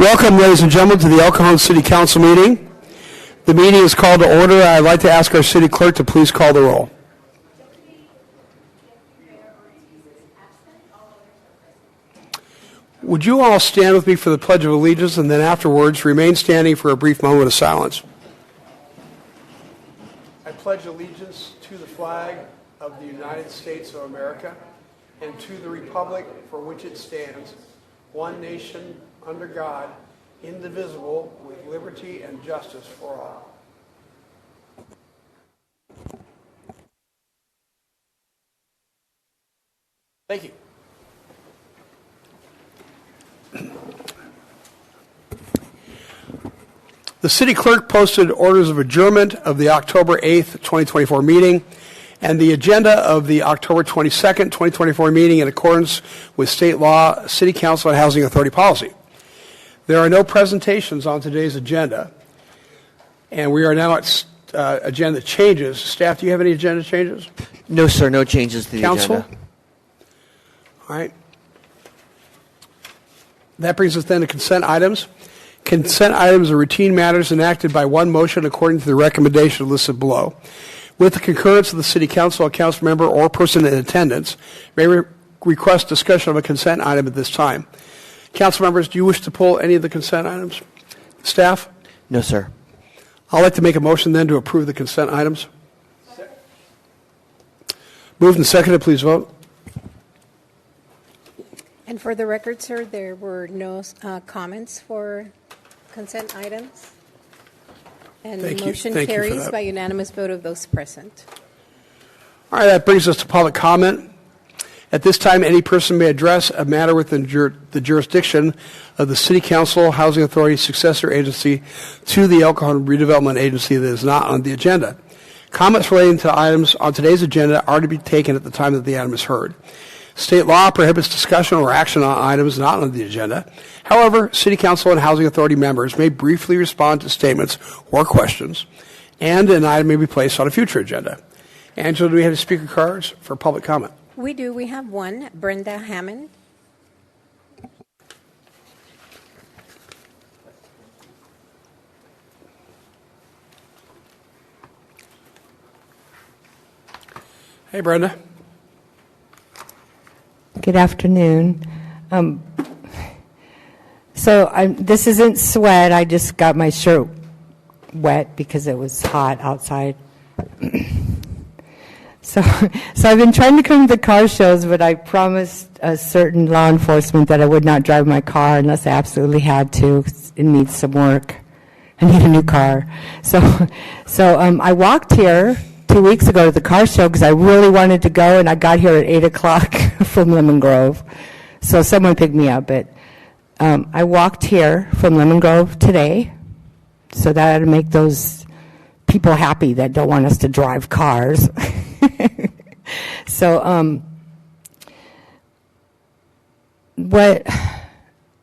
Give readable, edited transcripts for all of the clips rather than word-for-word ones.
Welcome, ladies and gentlemen, to the El Cajon City Council meeting. The meeting is called to order. I'd like to ask our city clerk to please call the roll. Would you all stand with me for the Pledge of Allegiance and then afterwards remain standing for a brief moment of silence? I pledge allegiance to the flag of the United States of America and to the republic for which it stands, one nation, under God, indivisible, with liberty and justice for all. Thank you. The city clerk posted orders of adjournment of the October 8th, 2024 meeting and the agenda of the October 22nd, 2024 meeting in accordance with state law, City Council and Housing Authority policy. There are no presentations on today's agenda, and we are now at agenda changes. Staff, do you have any agenda changes? No, sir, no changes to the Council? agenda. All right. That brings us then to consent items. Consent items are routine matters enacted by one motion according to the recommendation listed below. With the concurrence of the City Council, a council member or person in attendance may request discussion of a consent item at this time. Council members, do you wish to pull any of the consent items? Staff? No, sir. I'd like to make a motion then to approve the consent items. Moved and seconded, please vote. And for the record, sir, there were no comments for consent items. And the motion carries by unanimous vote of those present. All right, that brings us to public comment. At this time, any person may address a matter within the jurisdiction of the City Council, Housing Authority, successor agency to the El Cajon Redevelopment Agency that is not on the agenda. Comments relating to items on today's agenda are to be taken at the time that the item is heard. State law prohibits discussion or action on items not on the agenda. However, City Council and Housing Authority members may briefly respond to statements or questions, and an item may be placed on a future agenda. Angela, do we have speaker cards for public comment? We do. We have one. Brenda Hammond. Hey, Brenda. Good afternoon. This isn't sweat. I just got my shirt wet because it was hot outside. So I've been trying to come to the car shows, but I promised a certain law enforcement that I would not drive my car unless I absolutely had to. It needs some work. I need a new car. So I walked here 2 weeks ago to the car show because I really wanted to go, and I got here at 8 o'clock from Lemon Grove. So someone picked me up, but I walked here from Lemon Grove today, so that would make those people happy that don't want us to drive cars. So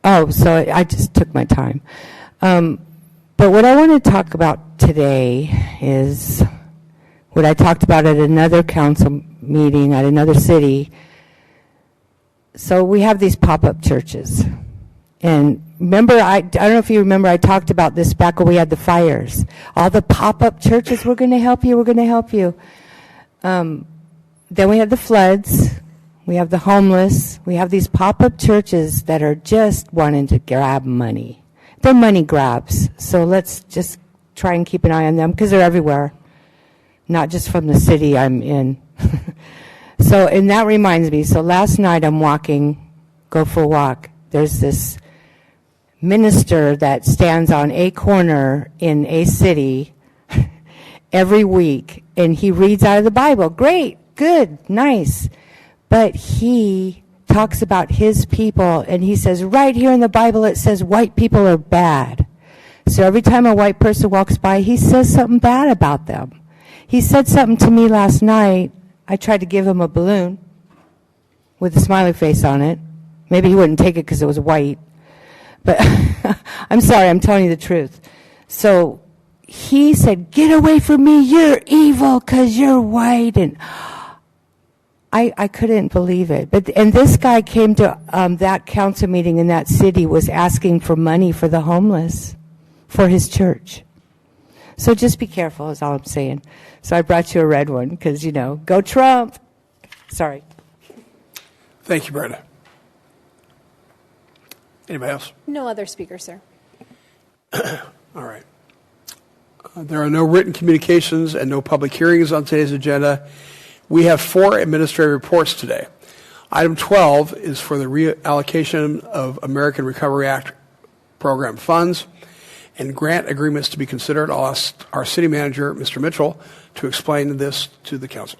I just took my time. But what I want to talk about today is what I talked about at another council meeting at another city. So we have these pop-up churches. And remember, I don't know if you remember, I talked about this back when we had the fires. All the pop-up churches, we're going to help you, we're going to help you. Then we have the floods, we have the homeless, we have these pop-up churches that are just wanting to grab money. They're money grabs, so let's just try and keep an eye on them because they're everywhere, not just from the city I'm in. And that reminds me, so last night I'm go for a walk. There's this minister that stands on a corner in a city every week, and he reads out of the Bible. Great, good, nice. But he talks about his people, and he says, right here in the Bible it says white people are bad. So every time a white person walks by, he says something bad about them. He said something to me last night. I tried to give him a balloon with a smiley face on it. Maybe he wouldn't take it because it was white. But I'm sorry, I'm telling you the truth. So he said, get away from me, you're evil because you're white. And I couldn't believe it. And this guy came to that council meeting in that city, was asking for money for the homeless for his church. So just be careful is all I'm saying. So I brought you a red one because, go Trump. Sorry. Thank you, Brenda. Anybody else? No other speakers, sir. All right. There are no written communications and no public hearings on today's agenda. We have 4 administrative reports today. Item 12 is for the reallocation of American Recovery Act program funds and grant agreements to be considered. I'll ask our city manager, Mr. Mitchell, to explain this to the council.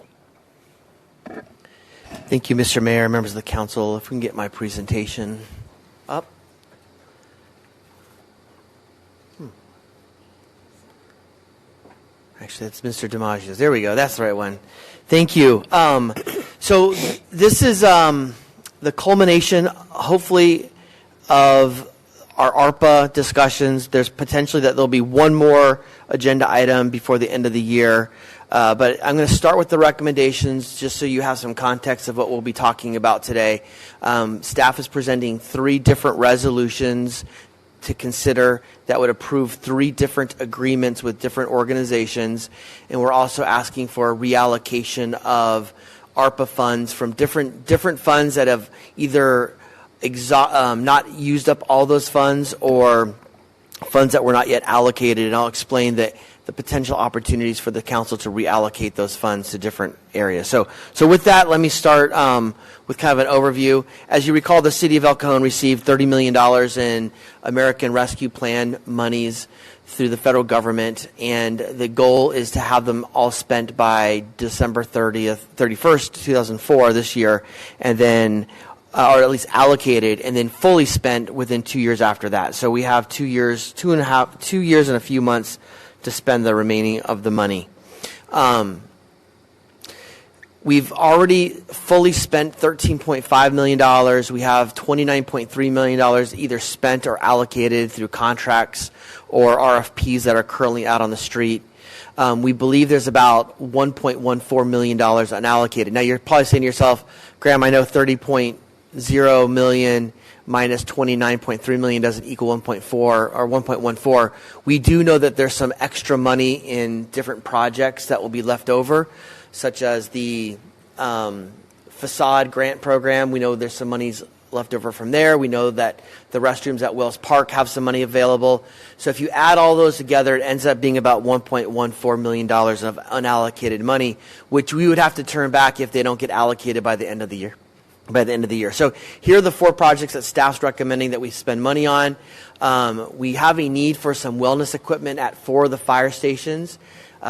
Thank you, Mr. Mayor, members of the council. If we can get my presentation up. Actually, that's Mr. DiMaggio's. There we go. That's the right one. Thank you. So this is the culmination, hopefully, of our ARPA discussions. There's potentially that there'll be one more agenda item before the end of the year. But I'm going to start with the recommendations just so you have some context of what we'll be talking about today. Staff is presenting 3 different resolutions to consider that would approve 3 different agreements with different organizations. And we're also asking for a reallocation of ARPA funds from different funds that have either not used up all those funds or funds that were not yet allocated. And I'll explain the potential opportunities for the council to reallocate those funds to different areas. So with that, let me start with kind of an overview. As you recall, the city of El Cajon received $30 million in American Rescue Plan monies through the federal government, and the goal is to have them all spent by December 31st, 2004, this year, and then or at least allocated, and then fully spent within 2 years after that. So we have 2 years, 2 years and a few months to spend the remaining of the money. We've already fully spent $13.5 million. We have $29.3 million either spent or allocated through contracts or RFPs that are currently out on the street. We believe there's about $1.14 million unallocated. Now, you're probably saying to yourself, Graham, I know $30.0 million minus $29.3 million doesn't equal 1.4 or 1.14. We do know that there's some extra money in different projects that will be left over, such as the facade grant program. We know there's some monies left over from there. We know that the restrooms at Wells Park have some money available. So if you add all those together, it ends up being about $1.14 million of unallocated money, which we would have to turn back if they don't get allocated by the end of the year. So here are the 4 projects that staff's recommending that we spend money on. We have a need for some wellness equipment at 4 of the fire stations.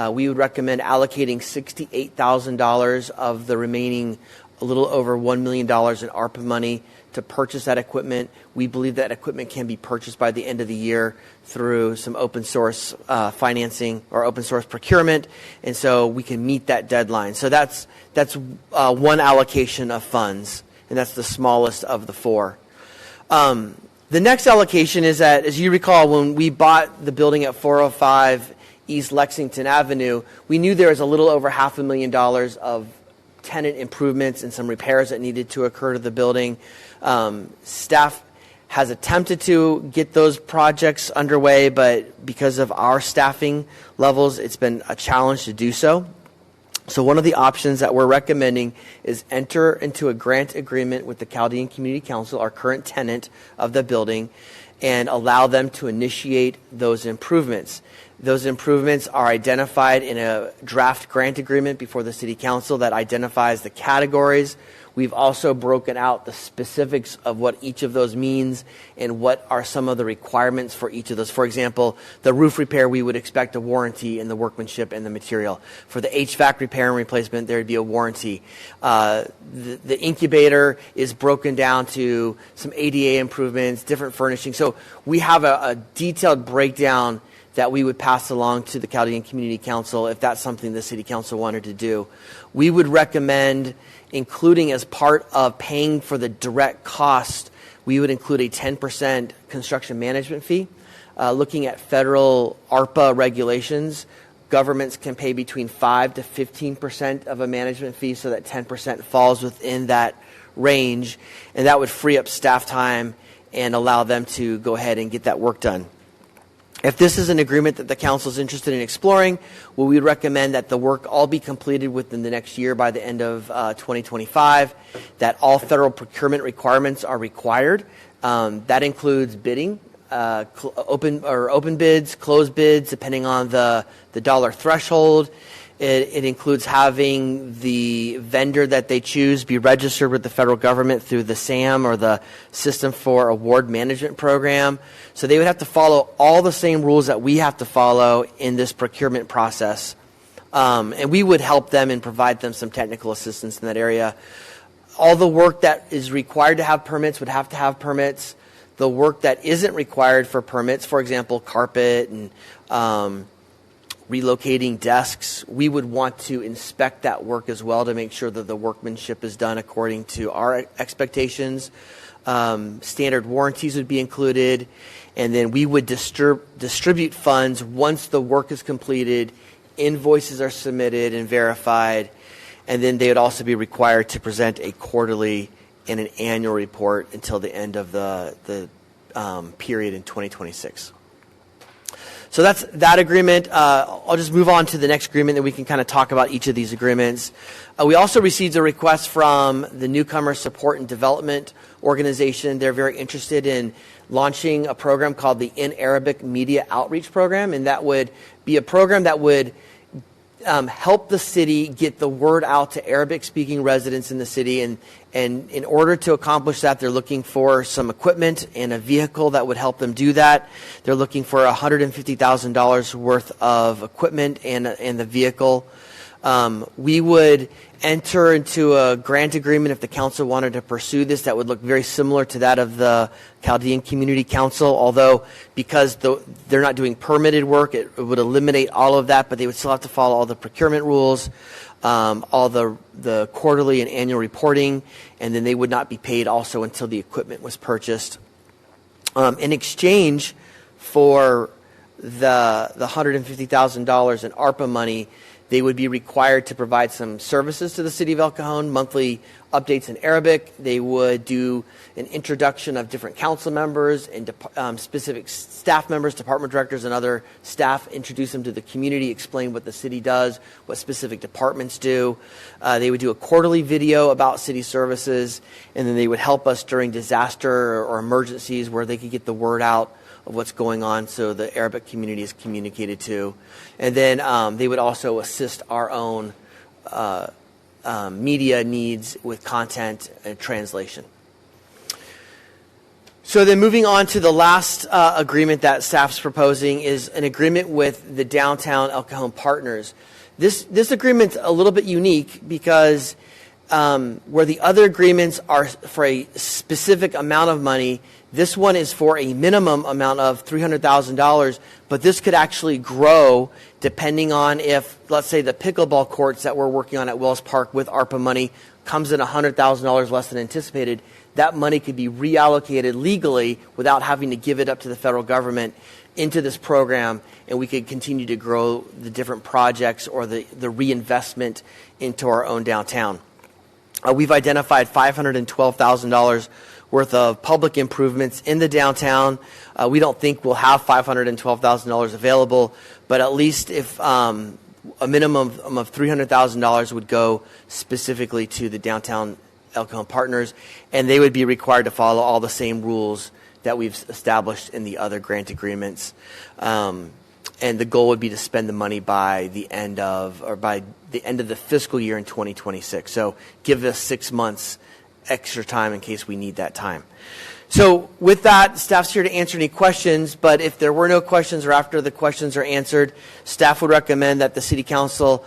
We would recommend allocating $68,000 of the remaining a little over $1 million in ARPA money to purchase that equipment. We believe that equipment can be purchased by the end of the year through some open source financing or open source procurement, and so we can meet that deadline. So that's one allocation of funds, and that's the smallest of the 4. The next allocation is that, as you recall, when we bought the building at 405 East Lexington Avenue, we knew there was a little over $500,000 of tenant improvements and some repairs that needed to occur to the building. Staff has attempted to get those projects underway, but because of our staffing levels, it's been a challenge to do so. So one of the options that we're recommending is enter into a grant agreement with the Chaldean Community Council, our current tenant of the building, and allow them to initiate those improvements. Those improvements are identified in a draft grant agreement before the City Council that identifies the categories. We've also broken out the specifics of what each of those means and what are some of the requirements for each of those. For example, the roof repair, we would expect a warranty in the workmanship and the material. For the HVAC repair and replacement, there would be a warranty. The incubator is broken down to some ADA improvements, different furnishing. So we have a detailed breakdown that we would pass along to the Chaldean Community Council if that's something the City Council wanted to do. We would recommend including as part of paying for the direct cost, we would include a 10% construction management fee. Looking at federal ARPA regulations, governments can pay between 5 to 15% of a management fee, so that 10% falls within that range, and that would free up staff time and allow them to go ahead and get that work done. If this is an agreement that the council is interested in exploring, well, we would recommend that the work all be completed within the next year by the end of 2025, that all federal procurement requirements are required. That includes bidding, open bids, closed bids, depending on the dollar threshold. It includes having the vendor that they choose be registered with the federal government through the SAM, or the System for Award Management Program. So they would have to follow all the same rules that we have to follow in this procurement process. And we would help them and provide them some technical assistance in that area. All the work that is required to have permits would have to have permits. The work that isn't required for permits, for example, carpet and relocating desks, we would want to inspect that work as well to make sure that the workmanship is done according to our expectations. Standard warranties would be included, and then we would distribute funds once the work is completed, invoices are submitted and verified, and then they would also be required to present a quarterly and an annual report until the end of the period in 2026. So that's that agreement. I'll just move on to the next agreement, that we can kind of talk about each of these agreements. We also received a request from the Newcomer Support and Development Organization. They're very interested in launching a program called the In Arabic Media Outreach Program, and that would be a program that would help the city get the word out to Arabic-speaking residents in the city. And in order to accomplish that, they're looking for some equipment and a vehicle that would help them do that. They're looking for $150,000 worth of equipment and the vehicle. We would enter into a grant agreement if the council wanted to pursue this that would look very similar to that of the Chaldean Community Council, although because they're not doing permitted work, it would eliminate all of that, but they would still have to follow all the procurement rules, all the quarterly and annual reporting, and then they would not be paid also until the equipment was purchased. In exchange for the $150,000 in ARPA money, they would be required to provide some services to the city of El Cajon, monthly updates in Arabic. They would do an introduction of different council members and specific staff members, department directors, and other staff, introduce them to the community, explain what the city does, what specific departments do. They would do a quarterly video about city services, and then they would help us during disaster or emergencies where they could get the word out of what's going on so the Arabic community is communicated to. And then they would also assist our own media needs with content and translation. So then moving on to the last agreement that staff's proposing is an agreement with the Downtown El Cajon Partners. This agreement's a little bit unique because where the other agreements are for a specific amount of money, this one is for a minimum amount of $300,000, but this could actually grow depending on if, let's say, the pickleball courts that we're working on at Wells Park with ARPA money comes in $100,000 less than anticipated. That money could be reallocated legally without having to give it up to the federal government into this program, and we could continue to grow the different projects or the reinvestment into our own downtown. We've identified $512,000 worth of public improvements in the downtown. We don't think we'll have $512,000 available, but at least if a minimum of $300,000 would go specifically to the Downtown El Cajon Partners, and they would be required to follow all the same rules that we've established in the other grant agreements. And the goal would be to spend the money by the end of the fiscal year in 2026. So give us 6 months extra time in case we need that time. So with that, staff's here to answer any questions, but if there were no questions or after the questions are answered, staff would recommend that the City Council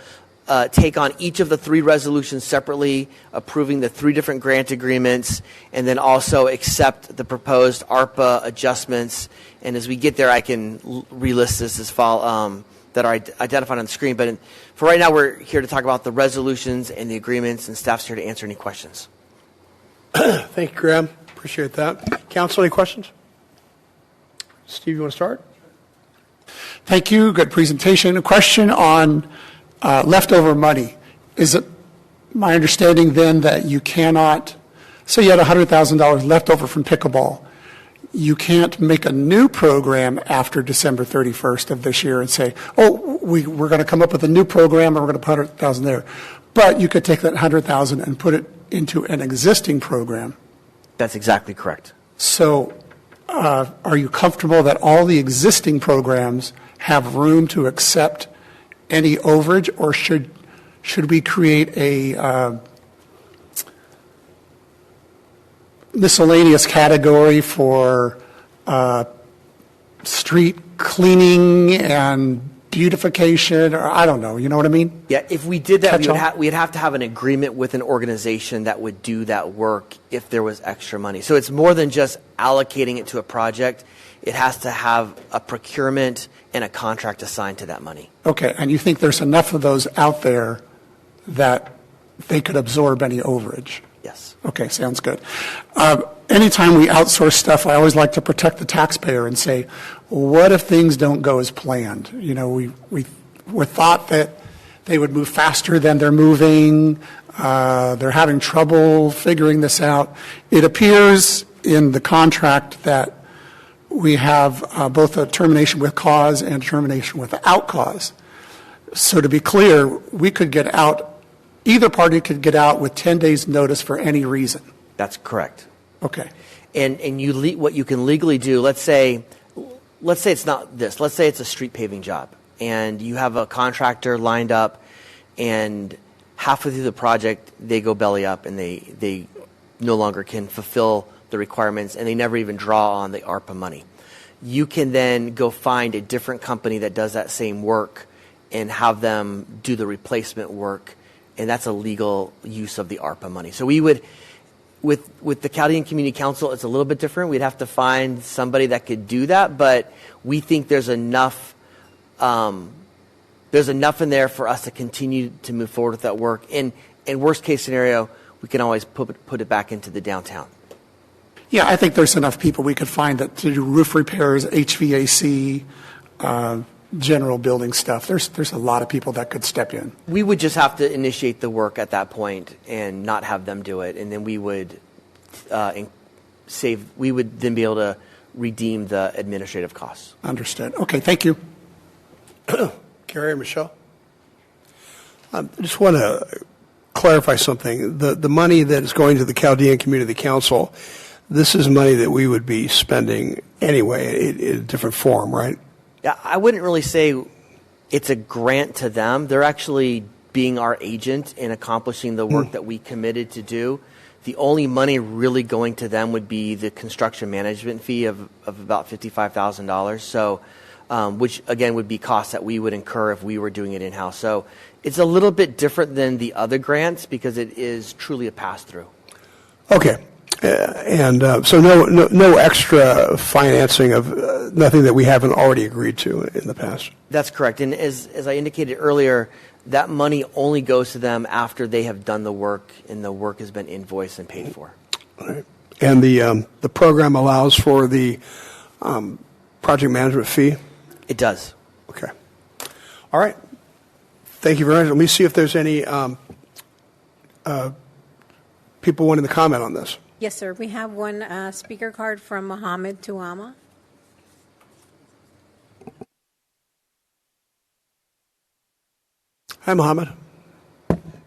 take on each of the 3 resolutions separately, approving the 3 different grant agreements, and then also accept the proposed ARPA adjustments. And as we get there, I can relist this as that are identified on the screen. But for right now, we're here to talk about the resolutions and the agreements, and staff's here to answer any questions. Thank you, Graham. Appreciate that. Council, any questions? Steve, you want to start? Thank you. Good presentation. A question on leftover money. Is it my understanding then that you cannot, say you had $100,000 left over from pickleball, you can't make a new program after December 31st of this year and say, oh, we're going to come up with a new program and we're going to put 100,000 there. But you could take that 100,000 and put it into an existing program. That's exactly correct. So are you comfortable that all the existing programs have room to accept any overage, or should we create a miscellaneous category for street cleaning and beautification, or I don't know, you know what I mean? Yeah, if we did that, we'd have to have an agreement with an organization that would do that work if there was extra money. So it's more than just allocating it to a project. It has to have a procurement and a contract assigned to that money. Okay, and you think there's enough of those out there that they could absorb any overage? Yes. Okay, sounds good. Anytime we outsource stuff, I always like to protect the taxpayer and say, what if things don't go as planned? You know, we're thought that they would move faster than they're moving. They're having trouble figuring this out. It appears in the contract that we have both a termination with cause and termination without cause. So to be clear, we could get out, either party could get out with 10 days' notice for any reason. That's correct. Okay. And what you can legally do, let's say it's not this. Let's say it's a street paving job, and you have a contractor lined up, and halfway through the project, they go belly up, and they no longer can fulfill the requirements, and they never even draw on the ARPA money. You can then go find a different company that does that same work and have them do the replacement work, and that's a legal use of the ARPA money. So we would, with the Chaldean Community Council, it's a little bit different. We'd have to find somebody that could do that, but we think there's enough in there for us to continue to move forward with that work. And worst case scenario, we can always put it back into the downtown. Yeah, I think there's enough people we could find that to do roof repairs, HVAC, general building stuff. There's a lot of people that could step in. We would just have to initiate the work at that point and not have them do it, and then we would We would then be able to redeem the administrative costs. Understood. Okay, thank you. Gary or Michelle? I just want to clarify something. The money that is going to the Chaldean Community Council, this is money that we would be spending anyway in a different form, right? Yeah, I wouldn't really say it's a grant to them. They're actually being our agent in accomplishing the work that we committed to do. The only money really going to them would be the construction management fee of about $55,000. So, which again would be costs that we would incur if we were doing it in-house. So it's a little bit different than the other grants because it is truly a pass-through. Okay. So no extra financing of nothing that we haven't already agreed to in the past. That's correct. And as I indicated earlier, that money only goes to them after they have done the work and the work has been invoiced and paid for. All right. And the program allows for the project management fee? It does. Okay. All right. Thank you very much. Let me see if there's any people wanting to comment on this. Yes, sir. We have one speaker card from Mohammed Tuama. Hi, Mohammed.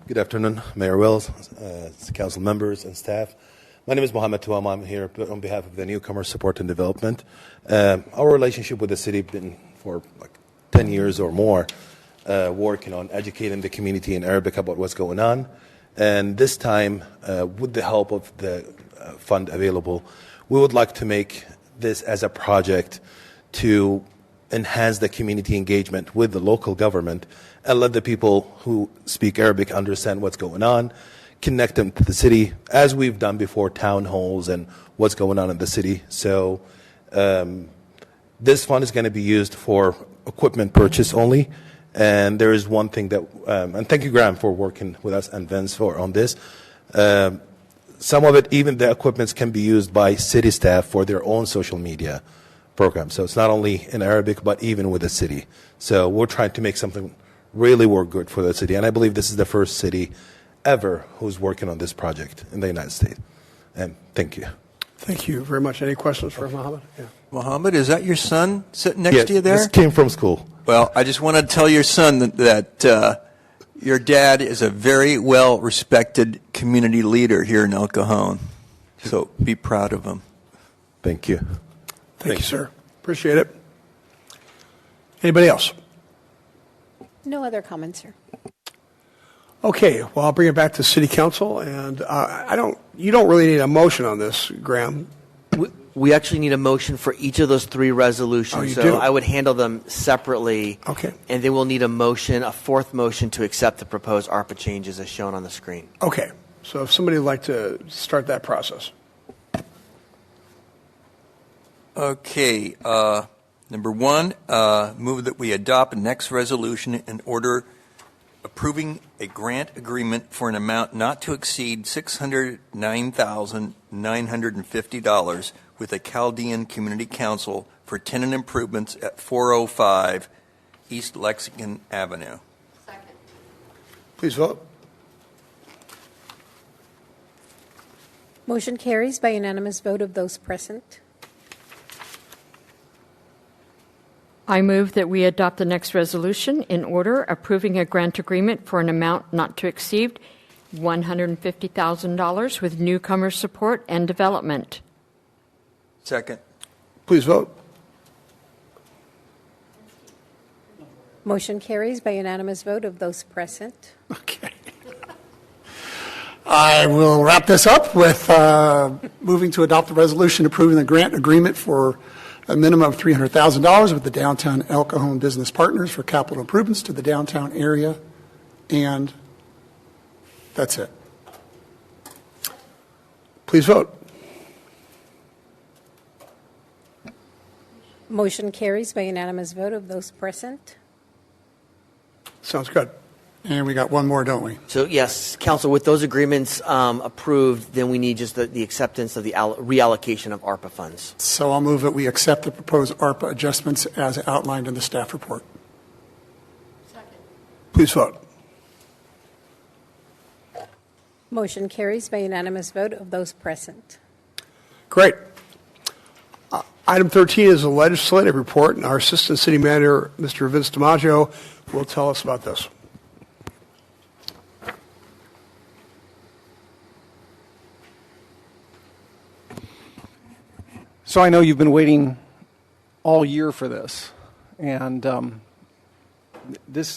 Good afternoon, Mayor Wills, council members, and staff. My name is Mohammed Tuama. I'm here on behalf of the Newcomer Support and Development. Our relationship with the city has been for like 10 years or more, working on educating the community in Arabic about what's going on. And this time, with the help of the fund available, we would like to make this as a project to enhance the community engagement with the local government and let the people who speak Arabic understand what's going on, connect them to the city, as we've done before, town halls and what's going on in the city. So this fund is going to be used for equipment purchase only. And there is one thing that, and thank you, Graham, for working with us and Vince on this. Some of it, even the equipments can be used by city staff for their own social media program. So it's not only in Arabic, but even with the city. So we're trying to make something really work good for the city. And I believe this is the first city ever who's working on this project in the United States. And thank you. Thank you very much. Any questions for Mohammed? Yeah. Mohammed, is that your son sitting next to you there? This came from school. Well, I just want to tell your son that your dad is a very well-respected community leader here in El Cajon. So be proud of him. Thank you. Thank you, sir. Appreciate it. Anybody else? No other comments, sir. Okay, well, I'll bring it back to City Council, and you don't really need a motion on this, Graham. We actually need a motion for each of those three resolutions. Oh, you so do? I would handle them separately. Okay. And then we'll need a fourth motion to accept the proposed ARPA changes as shown on the screen. Okay, so if somebody would like to start that process. Okay. Number one, move that we adopt the next resolution in order approving a grant agreement for an amount not to exceed $609,950 with the Chaldean Community Council for tenant improvements at 405 East Lexington Avenue. Second. Please vote. Motion carries by unanimous vote of those present. I move that we adopt the next resolution in order approving a grant agreement for an amount not to exceed $150,000 with newcomer support and development. Second. Please vote. Motion carries by unanimous vote of those present. Okay. I will wrap this up with moving to adopt the resolution approving the grant agreement for a minimum of $300,000 with the Downtown El Cajon Business Partners for capital improvements to the downtown area, and that's it. Please vote. Motion carries by unanimous vote of those present. Sounds good. And we got one more, don't we? So yes, Council, with those agreements approved, then we need just the acceptance of the reallocation of ARPA funds. So I'll move that we accept the proposed ARPA adjustments as outlined in the staff report. Please vote. Motion carries by unanimous vote of those present. Great. Item 13 is a legislative report, and our Assistant City Manager, Mr. Vince DiMaggio, will tell us about this. So I know you've been waiting all year for this, and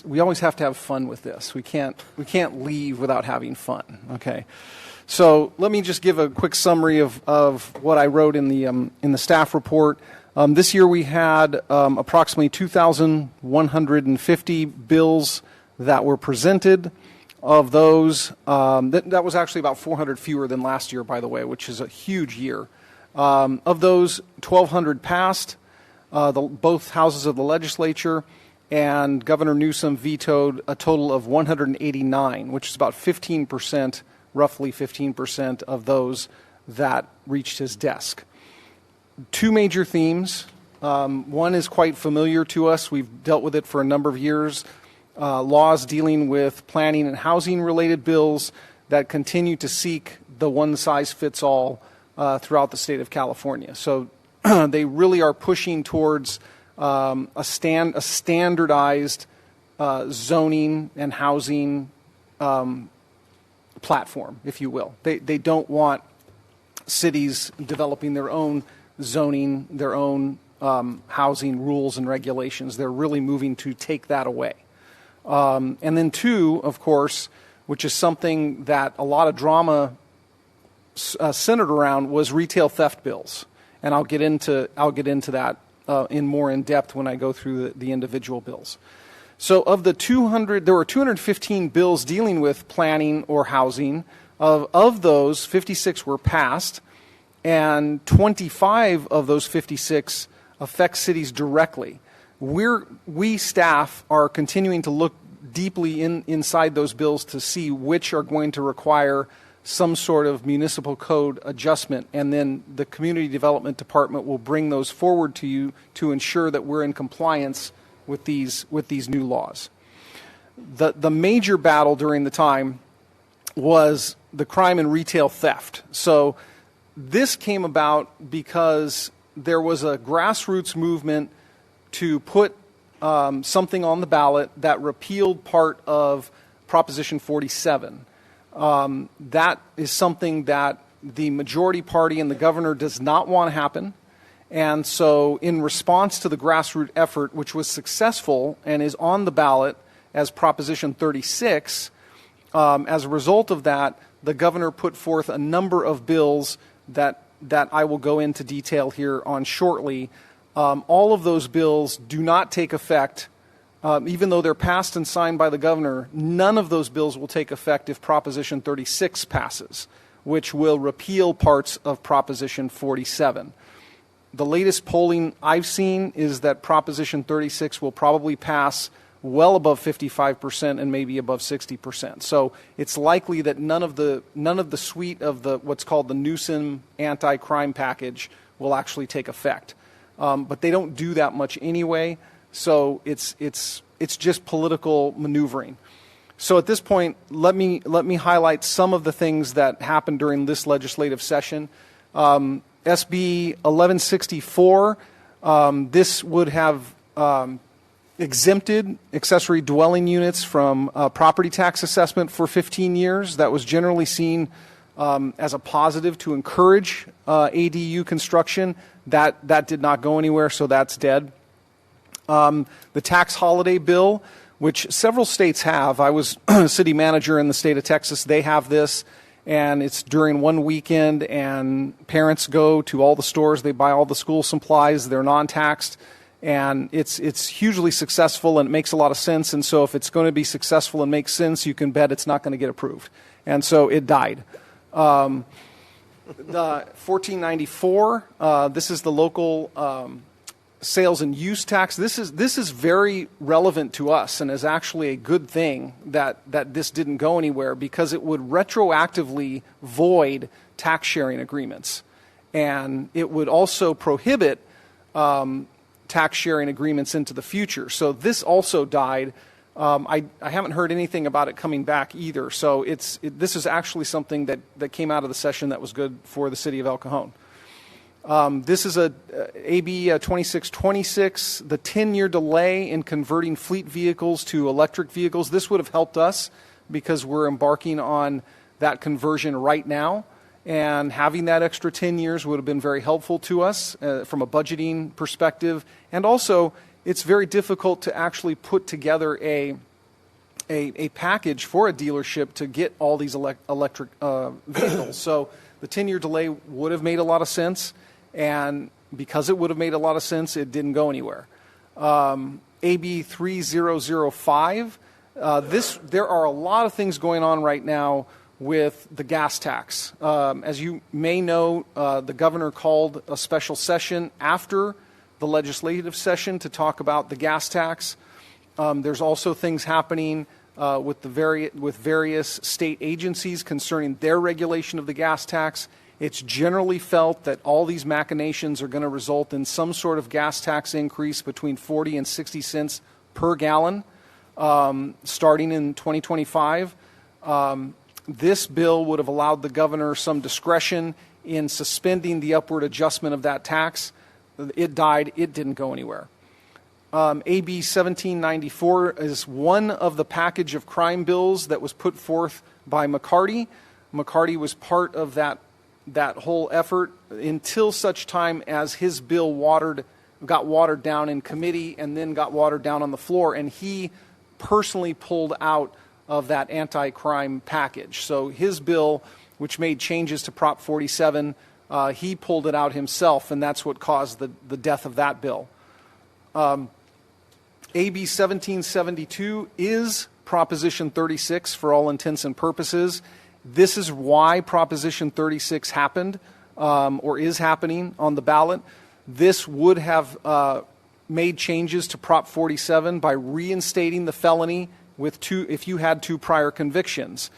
we always have to have fun with this. We can't leave without having fun. Okay, so let me just give a quick summary of what I wrote in the staff report. This year we had approximately 2,150 bills that were presented. Of those, that was actually about 400 fewer than last year, by the way, which is a huge year. Of those, 1,200 passed, both houses of the legislature, and Governor Newsom vetoed a total of 189, which is about 15%, roughly 15% of those that reached his desk. Two major themes. One is quite familiar to us. We've dealt with it for a number of years. Laws dealing with planning and housing related bills that continue to seek the one-size-fits-all throughout the state of California. So they really are pushing towards a standardized zoning and housing platform, if you will. They don't want cities developing their own zoning, their own housing rules and regulations. They're really moving to take that away. And then two, of course, which is something that a lot of drama centered around, was retail theft bills, and I'll get into that in more in depth when I go through the individual bills. So of the 200, there were 215 bills dealing with planning or housing. Of those, 56 were passed, and 25 of those 56 affect cities directly. We staff are continuing to look deeply inside those bills to see which are going to require some sort of municipal code adjustment, and then the Community Development Department will bring those forward to you to ensure that we're in compliance with these new laws. The major battle during the time was the crime and retail theft. So this came about because there was a grassroots movement to put something on the ballot that repealed part of Proposition 47. That is something that the majority party and the governor does not want to happen. And so in response to the grassroots effort, which was successful and is on the ballot as Proposition 36, as a result of that, the governor put forth a number of bills that I will go into detail here on shortly. All of those bills do not take effect, even though they're passed and signed by the governor. None of those bills will take effect if Proposition 36 passes, which will repeal parts of Proposition 47. The latest polling I've seen is that Proposition 36 will probably pass well above 55% and maybe above 60%. So it's likely that none of the suite of the what's called the Newsom anti-crime package will actually take effect. But they don't do that much anyway. So it's just political maneuvering. So at this point, let me highlight some of the things that happened during this legislative session. SB 1164, this would have exempted accessory dwelling units from property tax assessment for 15 years. That was generally seen as a positive to encourage ADU construction. That did not go anywhere, so that's dead. The tax holiday bill, which several states have. I was city manager in the state of Texas. They have this, and it's during one weekend, and parents go to all the stores. They buy all the school supplies. They're non-taxed. And it's hugely successful, and it makes a lot of sense. And so if it's going to be successful and make sense, you can bet it's not going to get approved. And so it died. The 1494, this is the local sales and use tax. This is very relevant to us and is actually a good thing that this didn't go anywhere, because it would retroactively void tax sharing agreements. And it would also prohibit tax sharing agreements into the future. So this also died. I haven't heard anything about it coming back either. So this is actually something that came out of the session that was good for the city of El Cajon. This is AB 2626, the 10-year delay in converting fleet vehicles to electric vehicles. This would have helped us because we're embarking on that conversion right now. And having that extra 10 years would have been very helpful to us from a budgeting perspective. And also, it's very difficult to actually put together a package for a dealership to get all these electric vehicles. So the 10-year delay would have made a lot of sense. And because it would have made a lot of sense, it didn't go anywhere. AB 3005, there are a lot of things going on right now with the gas tax. As you may know, the governor called a special session after the legislative session to talk about the gas tax. There's also things happening with various state agencies concerning their regulation of the gas tax. It's generally felt that all these machinations are going to result in some sort of gas tax increase between 40 and 60 cents per gallon starting in 2025. This bill would have allowed the governor some discretion in suspending the upward adjustment of that tax. It died. It didn't go anywhere. AB 1794 is one of the package of crime bills that was put forth by McCarty. McCarty was part of that whole effort until such time as his bill got watered down in committee and then got watered down on the floor, and he personally pulled out of that anti-crime package. So his bill, which made changes to Prop 47, he pulled it out himself, and that's what caused the death of that bill. AB 1772 is Proposition 36 for all intents and purposes. This is why Proposition 36 happened or is happening on the ballot. This would have made changes to Prop 47 by reinstating the felony if you had two prior convictions.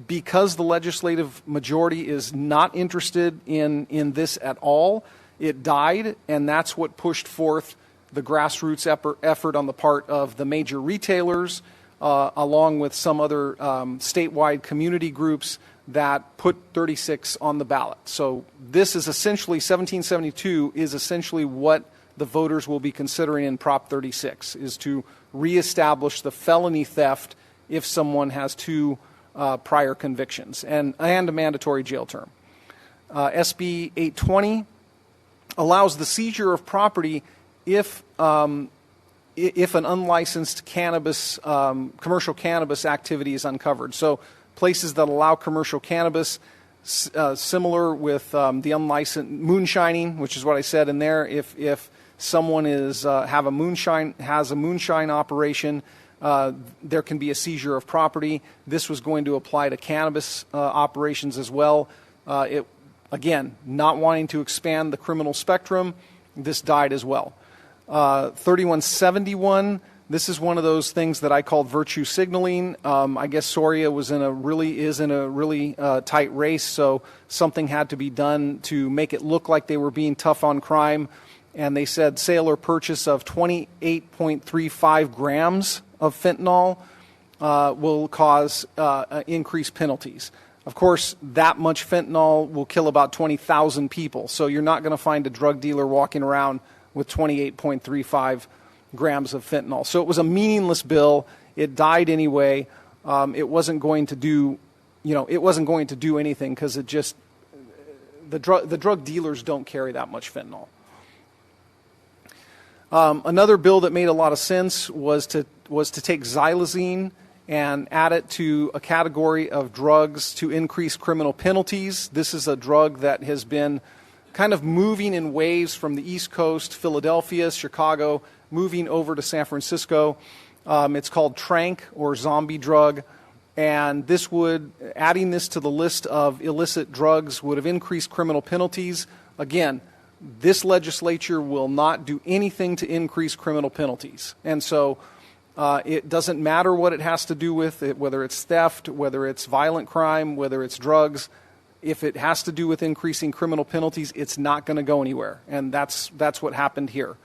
because the legislative majority is not interested in this at all, it died, and that's what pushed forth the grassroots effort on the part of the major retailers, along with some other statewide community groups that put 36 on the ballot. So this is essentially, 1772 is essentially what the voters will be considering in Prop 36, is to reestablish the felony theft if someone has 2 prior convictions and a mandatory jail term. SB 820 allows the seizure of property if an unlicensed cannabis, commercial cannabis activity is uncovered. So places that allow commercial cannabis, similar with the unlicensed moonshining, which is what I said in there. If someone has a moonshine operation, there can be a seizure of property. This was going to apply to cannabis operations as well. Again, not wanting to expand the criminal spectrum, this died as well. 3171, this is one of those things that I called virtue signaling. I guess Soria is in a really tight race, so something had to be done to make it look like they were being tough on crime. And they said sale or purchase of 28.35 grams of fentanyl will cause increased penalties. Of course, that much fentanyl will kill about 20,000 people, so you're not going to find a drug dealer walking around with 28.35 grams of fentanyl. So it was a meaningless bill. It died anyway. It wasn't going to do, anything because it just, the drug dealers don't carry that much fentanyl. Another bill that made a lot of sense was to take xylazine and add it to a category of drugs to increase criminal penalties. This is a drug that has been kind of moving in waves from the East Coast, Philadelphia, Chicago, moving over to San Francisco. It's called Trank, or zombie drug, and adding this to the list of illicit drugs would have increased criminal penalties. Again, this legislature will not do anything to increase criminal penalties. And so it doesn't matter what it has to do with, whether it's theft, whether it's violent crime, whether it's drugs. If it has to do with increasing criminal penalties, it's not going to go anywhere. And that's what happened here.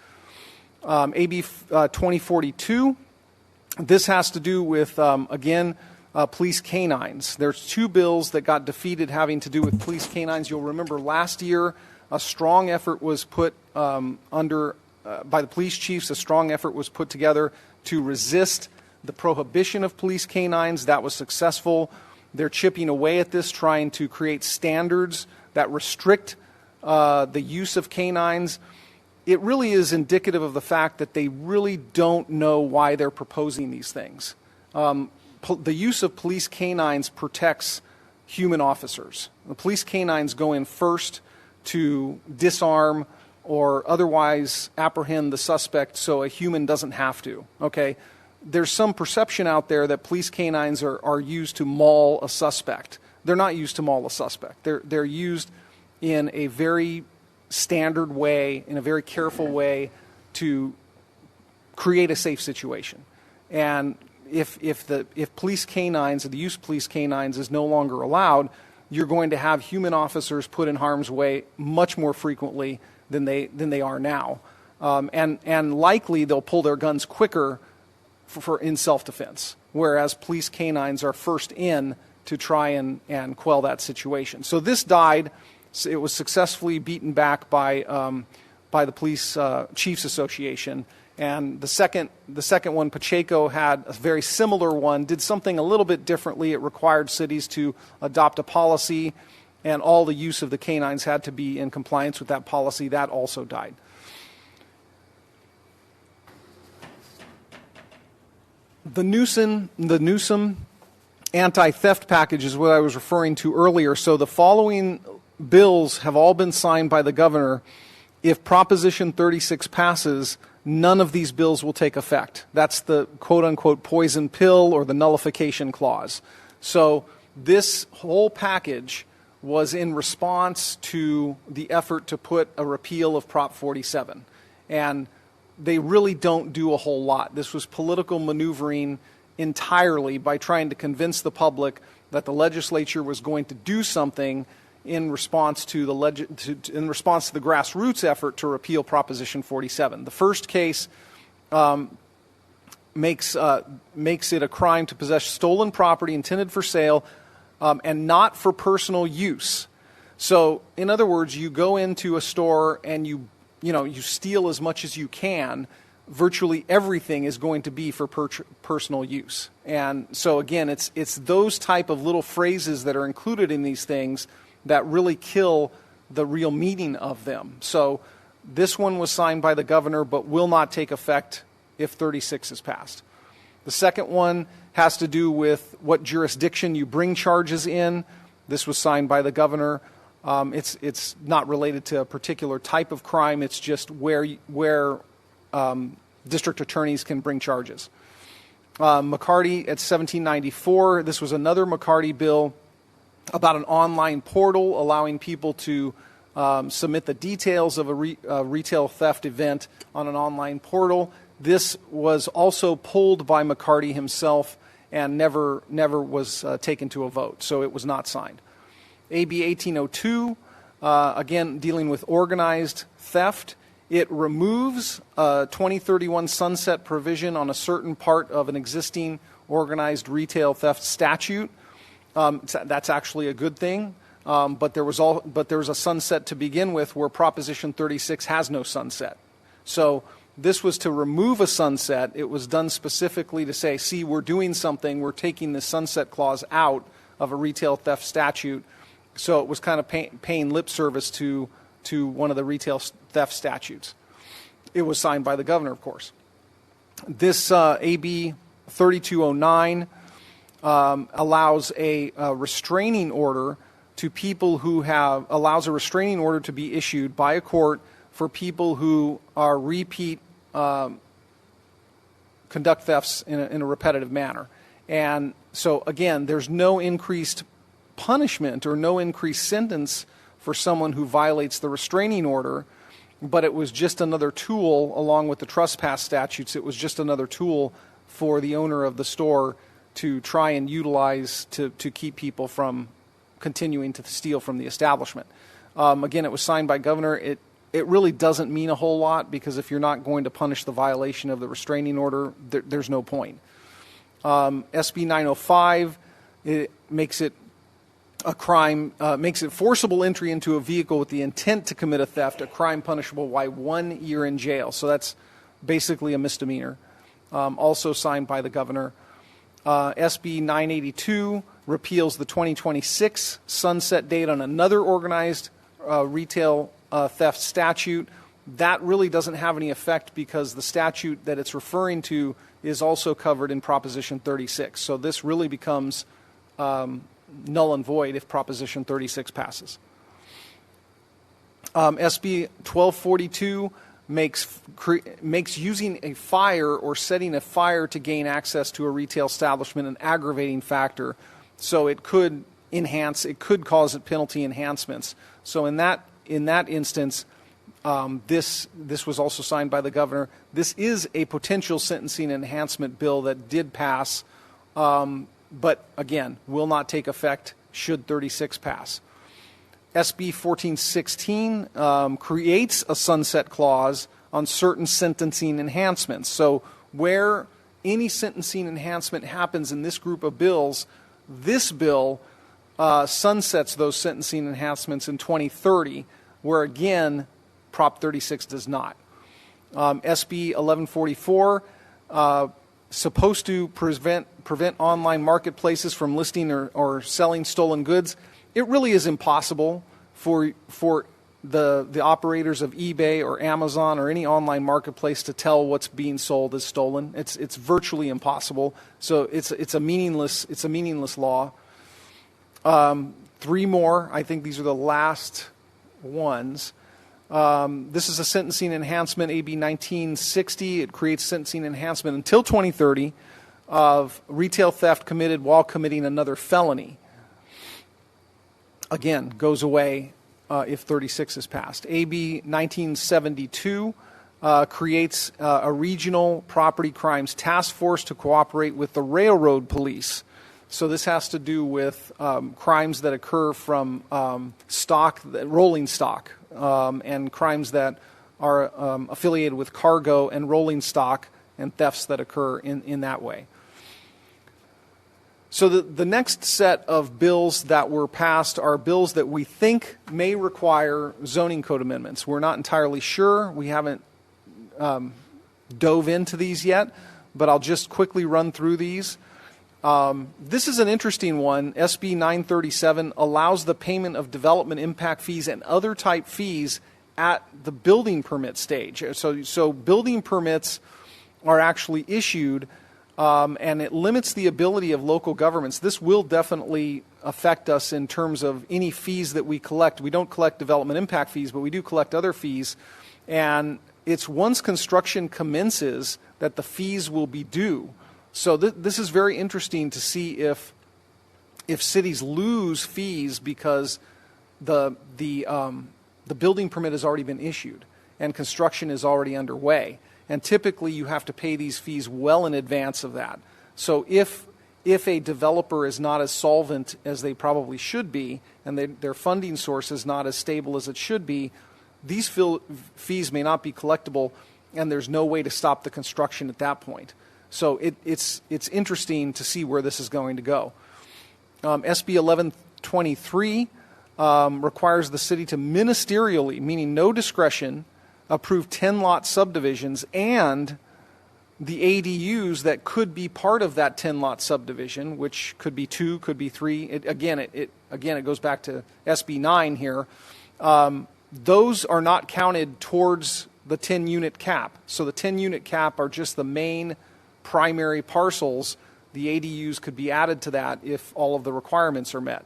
AB 2042, this has to do with, police canines. There's 2 bills that got defeated having to do with police canines. You'll remember last year, a strong effort was put by the police chiefs. A strong effort was put together to resist the prohibition of police canines. That was successful. They're chipping away at this, trying to create standards that restrict the use of canines. It really is indicative of the fact that they really don't know why they're proposing these things. The use of police canines protects human officers. The police canines go in first to disarm or otherwise apprehend the suspect so a human doesn't have to. Okay? There's some perception out there that police canines are used to maul a suspect. They're not used to maul a suspect. They're used in a very standard way, in a very careful way, to create a safe situation. And if police canines, or the use of police canines, is no longer allowed, you're going to have human officers put in harm's way much more frequently than they are now, and likely they'll pull their guns quicker in self-defense, whereas police canines are first in to try and quell that situation. So this died. It was successfully beaten back by the Police Chiefs Association. And the second one, Pacheco, had a very similar one, did something a little bit differently. It required cities to adopt a policy, and all the use of the canines had to be in compliance with that policy. That also died. The Newsom anti-theft package is what I was referring to earlier. So the following bills have all been signed by the governor. If Proposition 36 passes, none of these bills will take effect. That's the quote-unquote poison pill or the nullification clause. So this whole package was in response to the effort to put a repeal of Prop 47. And they really don't do a whole lot. This was political maneuvering entirely by trying to convince the public that the legislature was going to do something in response to the grassroots effort to repeal Proposition 47. The first case makes it a crime to possess stolen property intended for sale and not for personal use. So, in other words, you go into a store and you steal as much as you can. Virtually everything is going to be for personal use. And so, again, it's those type of little phrases that are included in these things that really kill the real meaning of them. So this one was signed by the governor but will not take effect if 36 is passed. The second one has to do with what jurisdiction you bring charges in. This was signed by the governor. It's not related to a particular type of crime. It's just where district attorneys can bring charges. McCarty at 1794, this was another McCarty bill about an online portal allowing people to submit the details of a retail theft event on an online portal. This was also pulled by McCarty himself and never was taken to a vote, so it was not signed. AB 1802, again dealing with organized theft. It removes a 2031 sunset provision on a certain part of an existing organized retail theft statute. That's actually a good thing, but there was a sunset to begin with where Proposition 36 has no sunset. So this was to remove a sunset. It was done specifically to say, see, we're doing something. We're taking the sunset clause out of a retail theft statute. So it was kind of paying lip service to one of the retail theft statutes. It was signed by the governor, of course. This AB 3209 allows a restraining order to people who allows a restraining order to be issued by a court for people who are repeat conduct thefts in a repetitive manner. And so again, there's no increased punishment or no increased sentence for someone who violates the restraining order, but it was just another tool along with the trespass statutes. It was just another tool for the owner of the store to try and utilize to keep people from continuing to steal from the establishment. Again, it was signed by governor. It really doesn't mean a whole lot because if you're not going to punish the violation of the restraining order, there's no point. SB 905, it makes it a crime, makes it forcible entry into a vehicle with the intent to commit a theft, a crime punishable by 1 year in jail. So that's basically a misdemeanor. Also signed by the governor. SB 982 repeals the 2026 sunset date on another organized retail theft statute. That really doesn't have any effect because the statute that it's referring to is also covered in Proposition 36. So this really becomes null and void if Proposition 36 passes. SB 1242 makes using a fire or setting a fire to gain access to a retail establishment an aggravating factor. So it could cause penalty enhancements. So in that instance, this was also signed by the governor. This is a potential sentencing enhancement bill that did pass, but again, will not take effect should 36 pass. SB 1416 creates a sunset clause on certain sentencing enhancements. So where any sentencing enhancement happens in this group of bills, this bill sunsets those sentencing enhancements in 2030, where again, Prop 36 does not. SB 1144, supposed to prevent online marketplaces from listing or selling stolen goods. It really is impossible for the operators of eBay or Amazon or any online marketplace to tell what's being sold as stolen. It's virtually impossible. So it's a meaningless law. Three more. I think these are the last ones. This is a sentencing enhancement, AB 1960. It creates sentencing enhancement until 2030 of retail theft committed while committing another felony. Again, goes away if 36 is passed. AB 1972 creates a regional property crimes task force to cooperate with the railroad police. So this has to do with crimes that occur from rolling stock, and crimes that are affiliated with cargo and rolling stock, and thefts that occur in that way. So the next set of bills that were passed are bills that we think may require zoning code amendments. We're not entirely sure. We haven't dove into these yet, but I'll just quickly run through these. This is an interesting one. SB 937 allows the payment of development impact fees and other type fees at the building permit stage. So building permits are actually issued, and it limits the ability of local governments. This will definitely affect us in terms of any fees that we collect. We don't collect development impact fees, but we do collect other fees. And it's once construction commences that the fees will be due. So this is very interesting to see if cities lose fees because the building permit has already been issued and construction is already underway. And typically you have to pay these fees well in advance of that. So if a developer is not as solvent as they probably should be, and their funding source is not as stable as it should be, these fees may not be collectible, and there's no way to stop the construction at that point. So it's interesting to see where this is going to go. SB 1123 requires the city to ministerially, meaning no discretion, approve 10-lot subdivisions and the ADUs that could be part of that 10-lot subdivision, which could be 2, could be 3. It goes back to SB 9 here. Those are not counted towards the 10-unit cap. So the 10-unit cap are just the main primary parcels. The ADUs could be added to that if all of the requirements are met.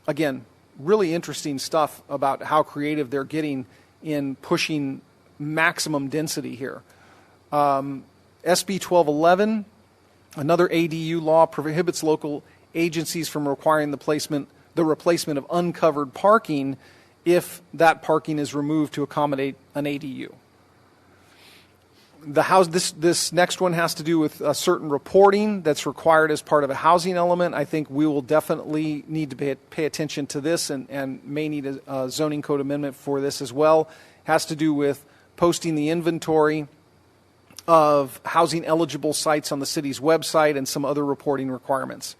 Again, really interesting stuff about how creative they're getting in pushing maximum density here. SB 1211, another ADU law, prohibits local agencies from requiring the replacement of uncovered parking if that parking is removed to accommodate an ADU. This next one has to do with a certain reporting that's required as part of a housing element. I think we will definitely need to pay attention to this and may need a zoning code amendment for this as well. It has to do with posting the inventory of housing eligible sites on the city's website and some other reporting requirements.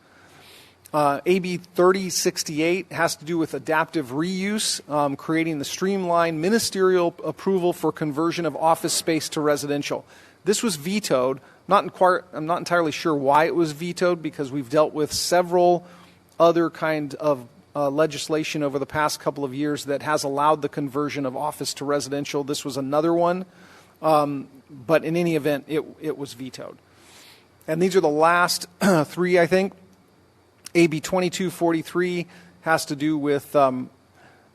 AB 3068 has to do with adaptive reuse, creating the streamlined ministerial approval for conversion of office space to residential. This was vetoed. I'm not entirely sure why it was vetoed, because we've dealt with several other kind of legislation over the past couple of years that has allowed the conversion of office to residential. This was another one, but in any event, it was vetoed. And these are the last 3, I think. AB 2243 has to do with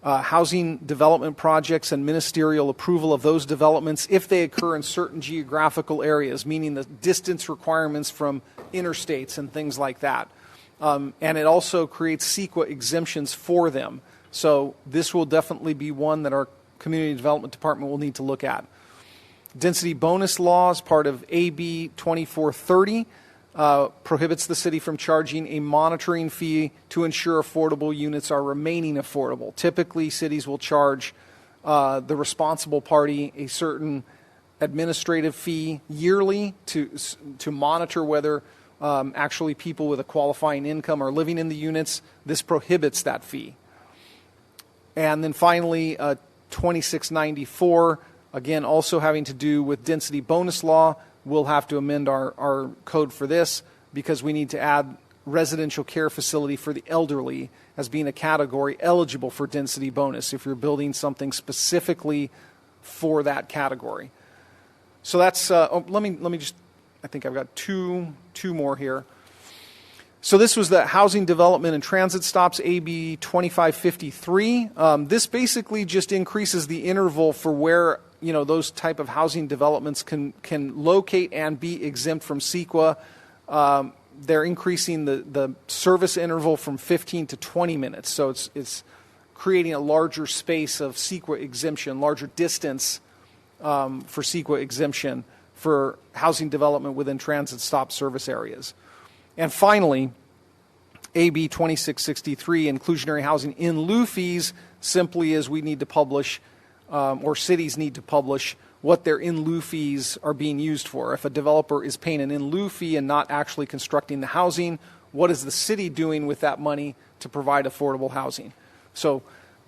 housing development projects and ministerial approval of those developments if they occur in certain geographical areas, meaning the distance requirements from interstates and things like that. And it also creates CEQA exemptions for them. So this will definitely be one that our Community Development Department will need to look at. Density bonus law is part of AB 2430. Prohibits the city from charging a monitoring fee to ensure affordable units are remaining affordable. Typically, cities will charge the responsible party a certain administrative fee yearly to monitor whether actually people with a qualifying income are living in the units. This prohibits that fee. And then finally, 2694, again, also having to do with density bonus law. We'll have to amend our code for this because we need to add residential care facility for the elderly as being a category eligible for density bonus if you're building something specifically for that category. So that's, let me just, I think I've got two more here. So this was the Housing Development and Transit Stops, AB 2553. This basically just increases the interval for where those type of housing developments can locate and be exempt from CEQA. They're increasing the service interval from 15 to 20 minutes. So it's creating a larger space of CEQA exemption, larger distance for CEQA exemption for housing development within transit stop service areas. And finally, AB 2663, inclusionary housing in lieu fees, simply as we need to publish, or cities need to publish, what their in lieu fees are being used for. If a developer is paying an in lieu fee and not actually constructing the housing, what is the city doing with that money to provide affordable housing? So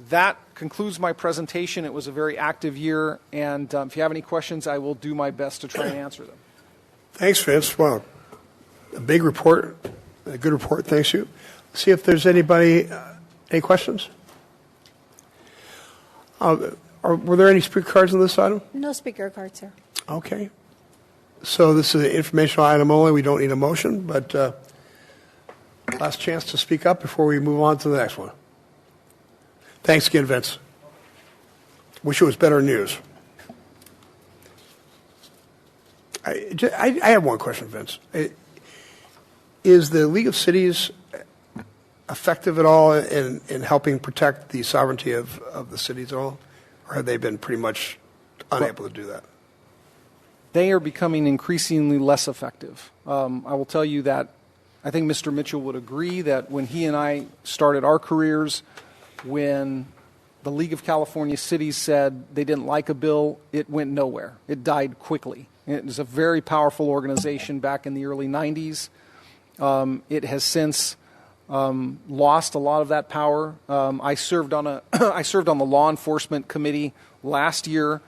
that concludes my presentation. It was a very active year, and if you have any questions, I will do my best to try and answer them. Thanks, Vince. Well, a big report, a good report. Thanks you. See if there's anybody, any questions? Were there any speaker cards on this item? No speaker cards, sir. Okay. So this is an informational item only. We don't need a motion, but last chance to speak up before we move on to the next one. Thanks again, Vince. Wish it was better news. I have one question, Vince. Is the League of Cities effective at all in helping protect the sovereignty of the cities at all? Or have they been pretty much unable to do that? They are becoming increasingly less effective. I will tell you that I think Mr. Mitchell would agree that when he and I started our careers, when the League of California Cities said they didn't like a bill, it went nowhere. It died quickly. It was a very powerful organization back in the early 90s. It has since lost a lot of that power. I served on the law enforcement committee last year,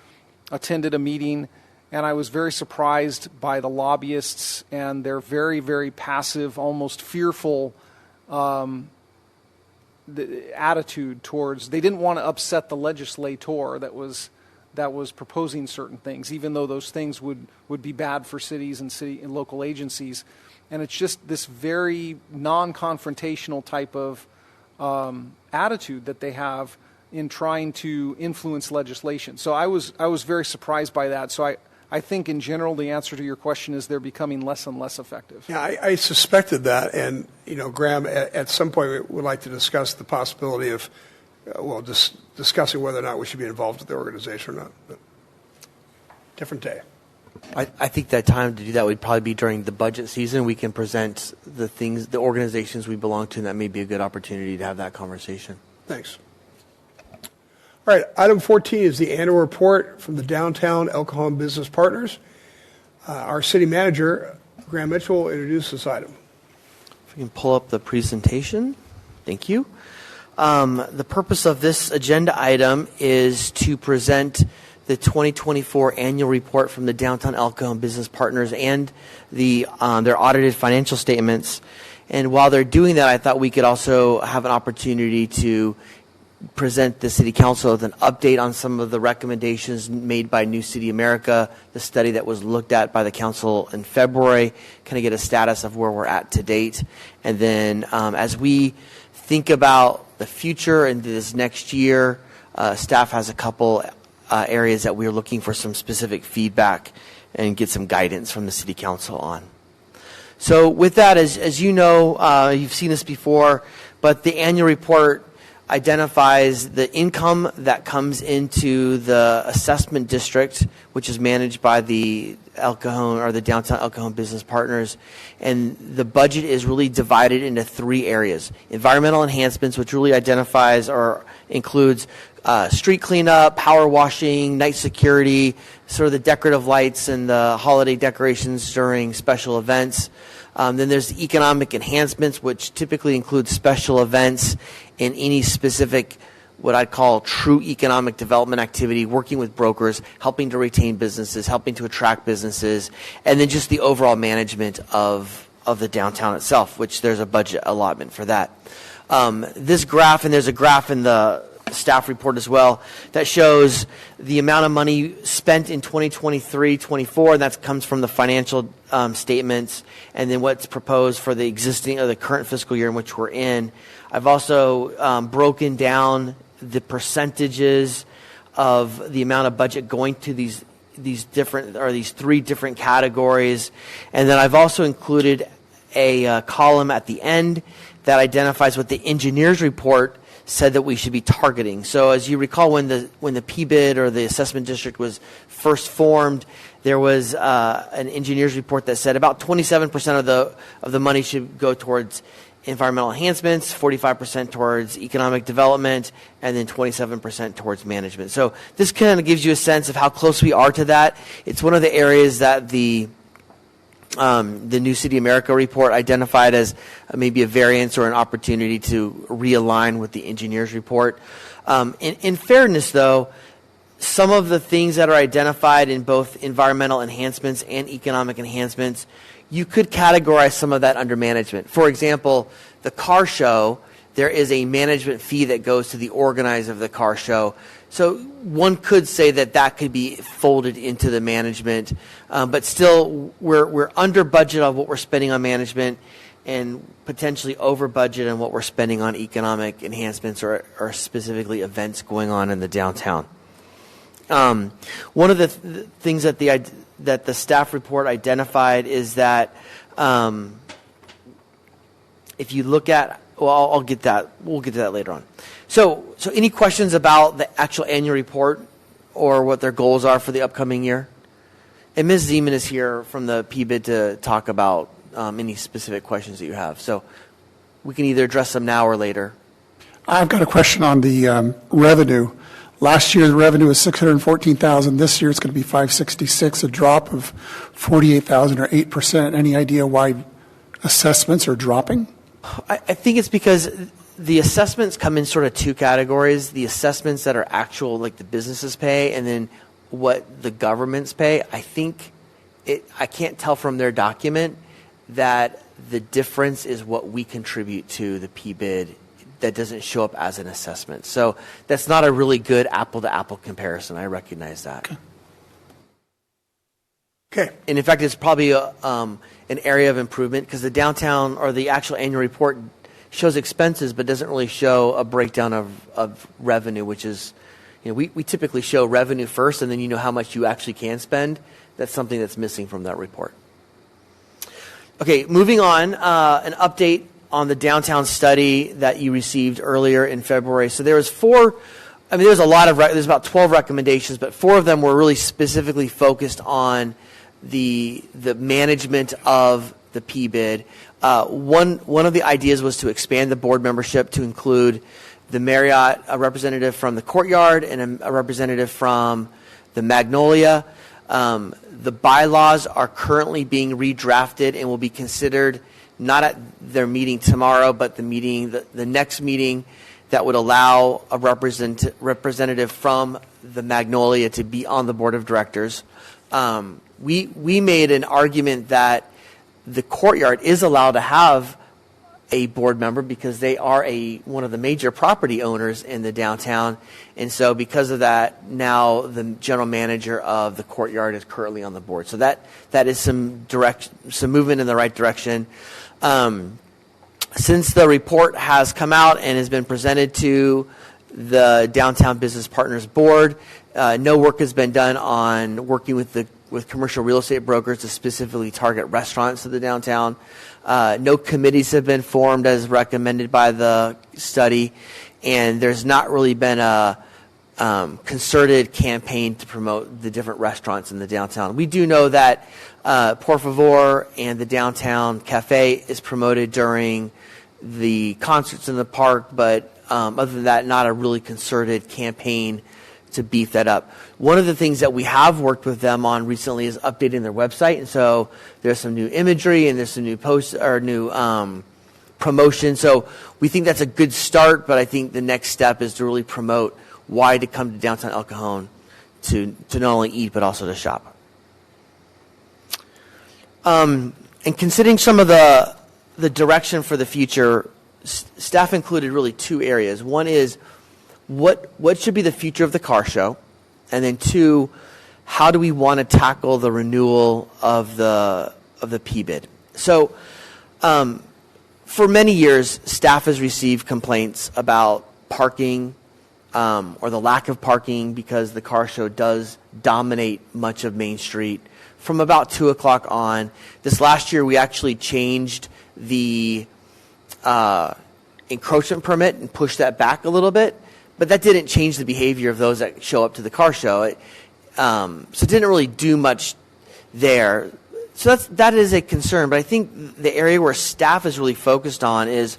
attended a meeting, and I was very surprised by the lobbyists and their very, very passive, almost fearful attitude towards. They didn't want to upset the legislator that was proposing certain things, even though those things would be bad for cities and city and local agencies. And it's just this very non-confrontational type of attitude that they have in trying to influence legislation. So I was very surprised by that. So I think in general the answer to your question is they're becoming less and less effective. Yeah, I suspected that, and Graham, at some point we would like to discuss the possibility of, just discussing whether or not we should be involved with the organization or not. But different day. I think that time to do that would probably be during the budget season. We can present the organizations we belong to, and that may be a good opportunity to have that conversation. Thanks. All right, item 14 is the annual report from the Downtown El Cajon Business Partners. Our city manager, Graham Mitchell, will introduce this item. If we can pull up the presentation. Thank you. The purpose of this agenda item is to present the 2024 annual report from the Downtown El Cajon Business Partners and their audited financial statements. And while they're doing that, I thought we could also have an opportunity to present the City Council with an update on some of the recommendations made by New City America, the study that was looked at by the Council in February, kind of get a status of where we're at to date. And then as we think about the future and this next year, staff has a couple areas that we're looking for some specific feedback and get some guidance from the City Council on. So with that, as you know, you've seen this before, but the annual report identifies the income that comes into the assessment district, which is managed by the El Cajon or the Downtown El Cajon Business Partners. And the budget is really divided into three areas. Environmental enhancements, which really identifies or includes street cleanup, power washing, night security, sort of the decorative lights and the holiday decorations during special events. Then there's economic enhancements, which typically include special events in any specific, what I'd call true economic development activity, working with brokers, helping to retain businesses, helping to attract businesses, and then just the overall management of the downtown itself, which there's a budget allotment for that. This graph, and there's a graph in the staff report as well, that shows the amount of money spent in 2023-24, and that comes from the financial statements, and then what's proposed for the existing or the current fiscal year in which we're in. I've also broken down the percentages of the amount of budget going to these three different categories, and then I've also included a column at the end that identifies what the engineers report said that we should be targeting. So as you recall, when the PBID or the assessment district was first formed, there was an engineers report that said about 27% of the money should go towards environmental enhancements, 45% towards economic development, and then 27% towards management. So this kind of gives you a sense of how close we are to that. It's one of the areas that the New City America report identified as maybe a variance or an opportunity to realign with the engineers report. In fairness, though, some of the things that are identified in both environmental enhancements and economic enhancements, you could categorize some of that under management. For example, the car show, there is a management fee that goes to the organizer of the car show. So one could say that that could be folded into the management, but still we're under budget on what we're spending on management and potentially over budget on what we're spending on economic enhancements or specifically events going on in the downtown. One of the things that the staff report identified is that if you look at, well, I'll get that. We'll get to that later on. So any questions about the actual annual report or what their goals are for the upcoming year? And Ms. Zeman is here from the PBID to talk about any specific questions that you have. So we can either address them now or later. I've got a question on the revenue. Last year, the revenue was $614,000. This year, it's going to be $566,000, a drop of $48,000 or 8%. Any idea why assessments are dropping? I think it's because the assessments come in sort of two categories: the assessments that are actual, like the businesses pay, and then what the governments pay. I think I can't tell from their document that the difference is what we contribute to the PBID that doesn't show up as an assessment. So that's not a really good apple-to-apple comparison. I recognize that. Okay. And in fact, it's probably an area of improvement because the downtown or the actual annual report shows expenses but doesn't really show a breakdown of revenue, which is, we typically show revenue first and then you know how much you actually can spend. That's something that's missing from that report. Okay, moving on, an update on the downtown study that you received earlier in February. So there was there's about 12 recommendations, but 4 of them were really specifically focused on the management of the PBID. One of the ideas was to expand the board membership to include the Marriott, a representative from the Courtyard, and a representative from the Magnolia. The bylaws are currently being redrafted and will be considered not at their meeting tomorrow, but the next meeting that would allow a representative from the Magnolia to be on the board of directors. We made an argument that the Courtyard is allowed to have a board member because they are one of the major property owners in the downtown. And so because of that, now the general manager of the Courtyard is currently on the board. So that is some movement in the right direction. Since the report has come out and has been presented to the Downtown Business Partners Board, no work has been done on working with commercial real estate brokers to specifically target restaurants of the downtown. No committees have been formed as recommended by the study, and there's not really been a concerted campaign to promote the different restaurants in the downtown. We do know that Por Favor and the Downtown Cafe is promoted during the concerts in the park, but other than that, not a really concerted campaign to beef that up. One of the things that we have worked with them on recently is updating their website, and so there's some new imagery and there's some new posts or new promotion. So we think that's a good start, but I think the next step is to really promote why to come to downtown El Cajon to not only eat but also to shop. And considering some of the direction for the future, staff included really 2 areas. One is what should be the future of the car show, and then 2, how do we want to tackle the renewal of the PBID? So, for many years, staff has received complaints about parking or the lack of parking because the car show does dominate much of Main Street from about 2 o'clock on. This last year, we actually changed the encroachment permit and pushed that back a little bit. But that didn't change the behavior of those that show up to the car show. So it didn't really do much there. So that is a concern, but I think the area where staff is really focused on is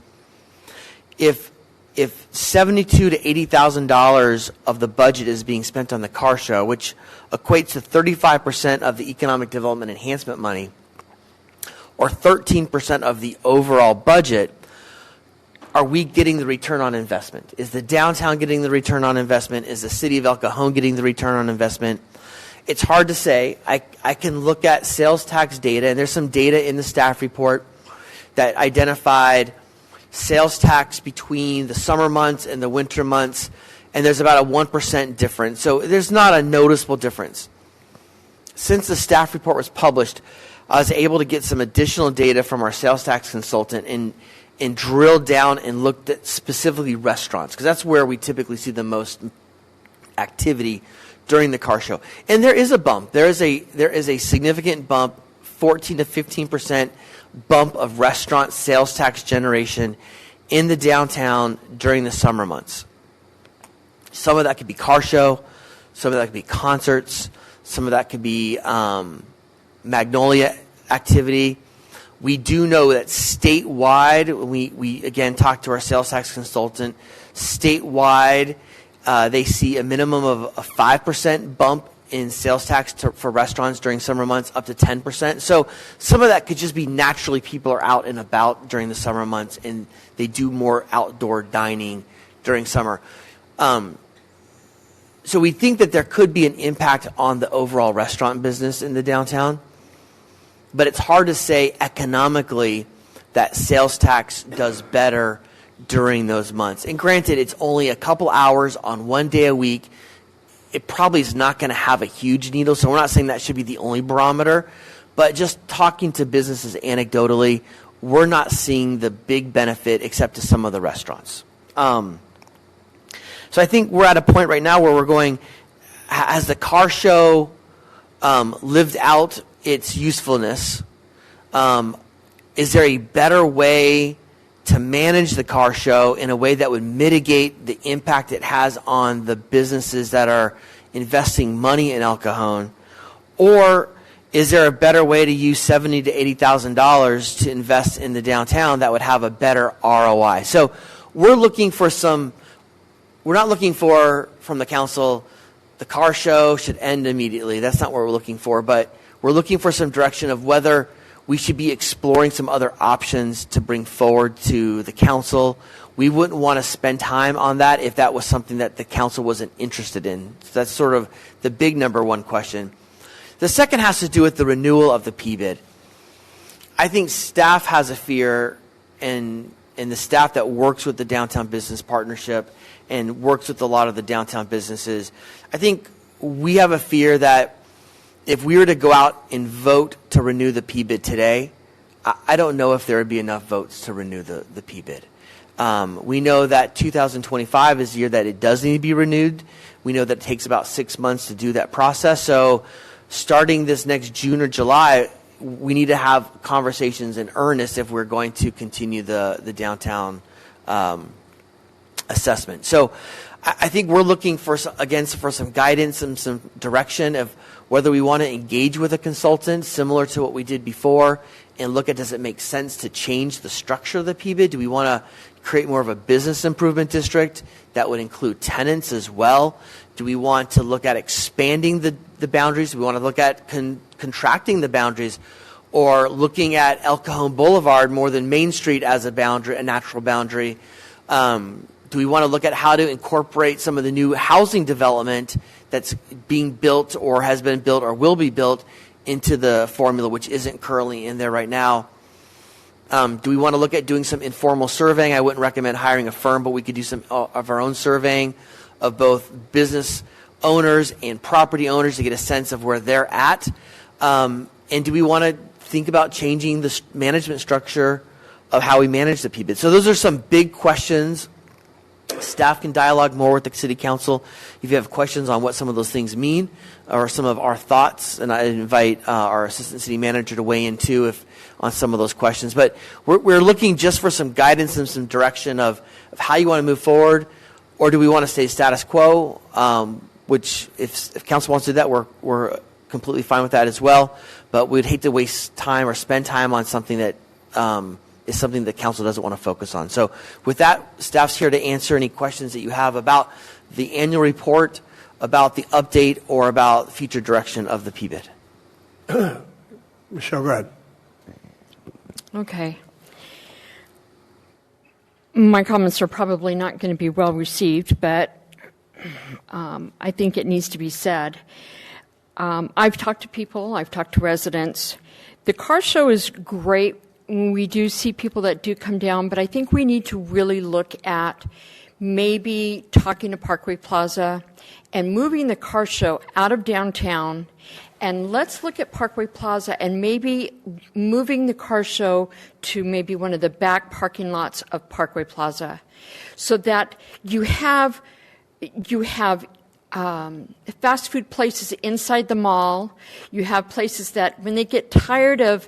if $72,000 to $80,000 of the budget is being spent on the car show, which equates to 35% of the economic development enhancement money, or 13% of the overall budget, are we getting the return on investment? Is the downtown getting the return on investment? Is the city of El Cajon getting the return on investment? It's hard to say. I can look at sales tax data, and there's some data in the staff report that identified sales tax between the summer months and the winter months, and there's about a 1% difference. So there's not a noticeable difference. Since the staff report was published, I was able to get some additional data from our sales tax consultant and drilled down and looked at specifically restaurants, because that's where we typically see the most activity during the car show. And there is a bump. There is a significant bump, 14 to 15% bump of restaurant sales tax generation in the downtown during the summer months. Some of that could be car show, some of that could be concerts, some of that could be Magnolia activity. We do know that statewide, we again talked to our sales tax consultant, statewide they see a minimum of a 5% bump in sales tax for restaurants during summer months, up to 10%. So some of that could just be naturally people are out and about during the summer months, and they do more outdoor dining during summer. So we think that there could be an impact on the overall restaurant business in the downtown, but it's hard to say economically that sales tax does better during those months. And granted, it's only a couple hours on one day a week. It probably is not going to have a huge needle, so we're not saying that should be the only barometer. But just talking to businesses anecdotally, we're not seeing the big benefit except to some of the restaurants. So I think we're at a point right now where we're going, has the car show lived out its usefulness? Is there a better way to manage the car show in a way that would mitigate the impact it has on the businesses that are investing money in El Cajon? Or is there a better way to use $70,000 to $80,000 to invest in the downtown that would have a better ROI? So we're looking for we're not looking for, from the council, the car show should end immediately. That's not what we're looking for, but we're looking for some direction of whether we should be exploring some other options to bring forward to the council. We wouldn't want to spend time on that if that was something that the council wasn't interested in. So that's sort of the big number one question. The second has to do with the renewal of the PBID. I think staff has a fear, and the staff that works with the Downtown Business Partnership and works with a lot of the downtown businesses, I think we have a fear that if we were to go out and vote to renew the PBID today, I don't know if there would be enough votes to renew the PBID. We know that 2025 is the year that it does need to be renewed. We know that it takes about 6 months to do that process. So starting this next June or July, we need to have conversations in earnest if we're going to continue the downtown assessment. So I think we're looking for some guidance and some direction of whether we want to engage with a consultant similar to what we did before and look at, does it make sense to change the structure of the PBID? Do we want to create more of a business improvement district that would include tenants as well? Do we want to look at expanding the boundaries? Do we want to look at contracting the boundaries, or looking at El Cajon Boulevard more than Main Street as a boundary, a natural boundary? Do we want to look at how to incorporate some of the new housing development that's being built or has been built or will be built into the formula, which isn't currently in there right now? Do we want to look at doing some informal surveying? I wouldn't recommend hiring a firm, but we could do some of our own surveying of both business owners and property owners to get a sense of where they're at. And do we want to think about changing the management structure of how we manage the PBID? So those are some big questions. Staff can dialogue more with the city council if you have questions on what some of those things mean or some of our thoughts, and I invite our assistant city manager to weigh in too on some of those questions. But we're looking just for some guidance and some direction of how you want to move forward, or do we want to stay status quo, which if council wants to do that, we're completely fine with that as well. But we'd hate to waste time or spend time on something that is something that council doesn't want to focus on. So with that, staff's here to answer any questions that you have about the annual report, about the update, or about future direction of the PBID. Michelle, go ahead. Okay. My comments are probably not going to be well received, but I think it needs to be said. I've talked to people, I've talked to residents. The car show is great. We do see people that do come down, but I think we need to really look at maybe talking to Parkway Plaza and moving the car show out of downtown. And let's look at Parkway Plaza and maybe moving the car show to maybe one of the back parking lots of Parkway Plaza, so that you have fast food places inside the mall. You have places that when they get tired of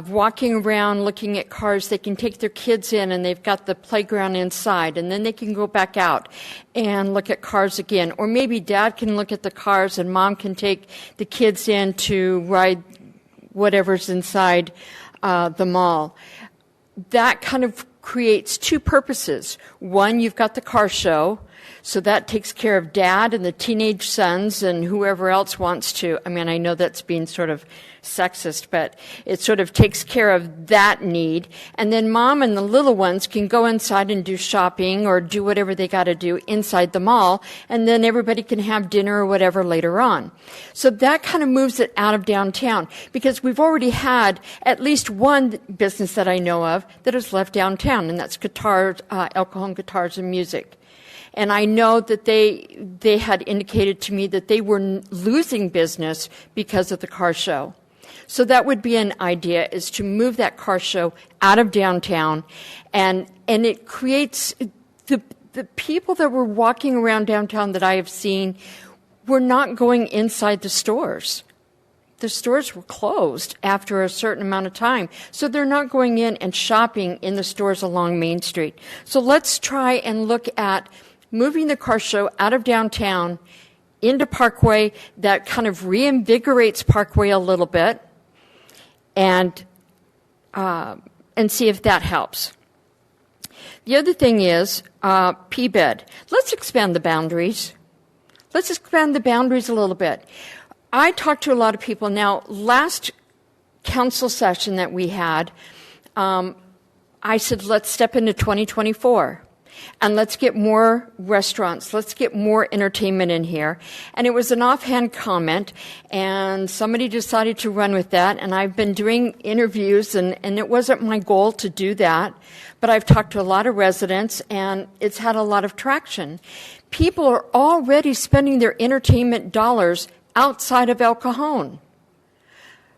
walking around looking at cars, they can take their kids in and they've got the playground inside, and then they can go back out and look at cars again. Or maybe dad can look at the cars and mom can take the kids in to ride whatever's inside the mall. That kind of creates two purposes. One, you've got the car show, so that takes care of dad and the teenage sons and whoever else wants to. I mean, I know that's being sort of sexist, but it sort of takes care of that need. And then mom and the little ones can go inside and do shopping or do whatever they got to do inside the mall, and then everybody can have dinner or whatever later on. So that kind of moves it out of downtown, because we've already had at least one business that I know of that has left downtown, and that's guitars, El Cajon Guitars and Music. And I know that they had indicated to me that they were losing business because of the car show. So that would be an idea, is to move that car show out of downtown, and it creates the people that were walking around downtown that I have seen were not going inside the stores. The stores were closed after a certain amount of time, so they're not going in and shopping in the stores along Main Street. So let's try and look at moving the car show out of downtown into Parkway. That kind of reinvigorates Parkway a little bit, and see if that helps. The other thing is PBID. Let's expand the boundaries. Let's expand the boundaries a little bit. I talked to a lot of people. Now, last council session that we had, I said, let's step into 2024. And let's get more restaurants. Let's get more entertainment in here. And it was an offhand comment, and somebody decided to run with that. And I've been doing interviews, and it wasn't my goal to do that. But I've talked to a lot of residents, and it's had a lot of traction. People are already spending their entertainment dollars outside of El Cajon.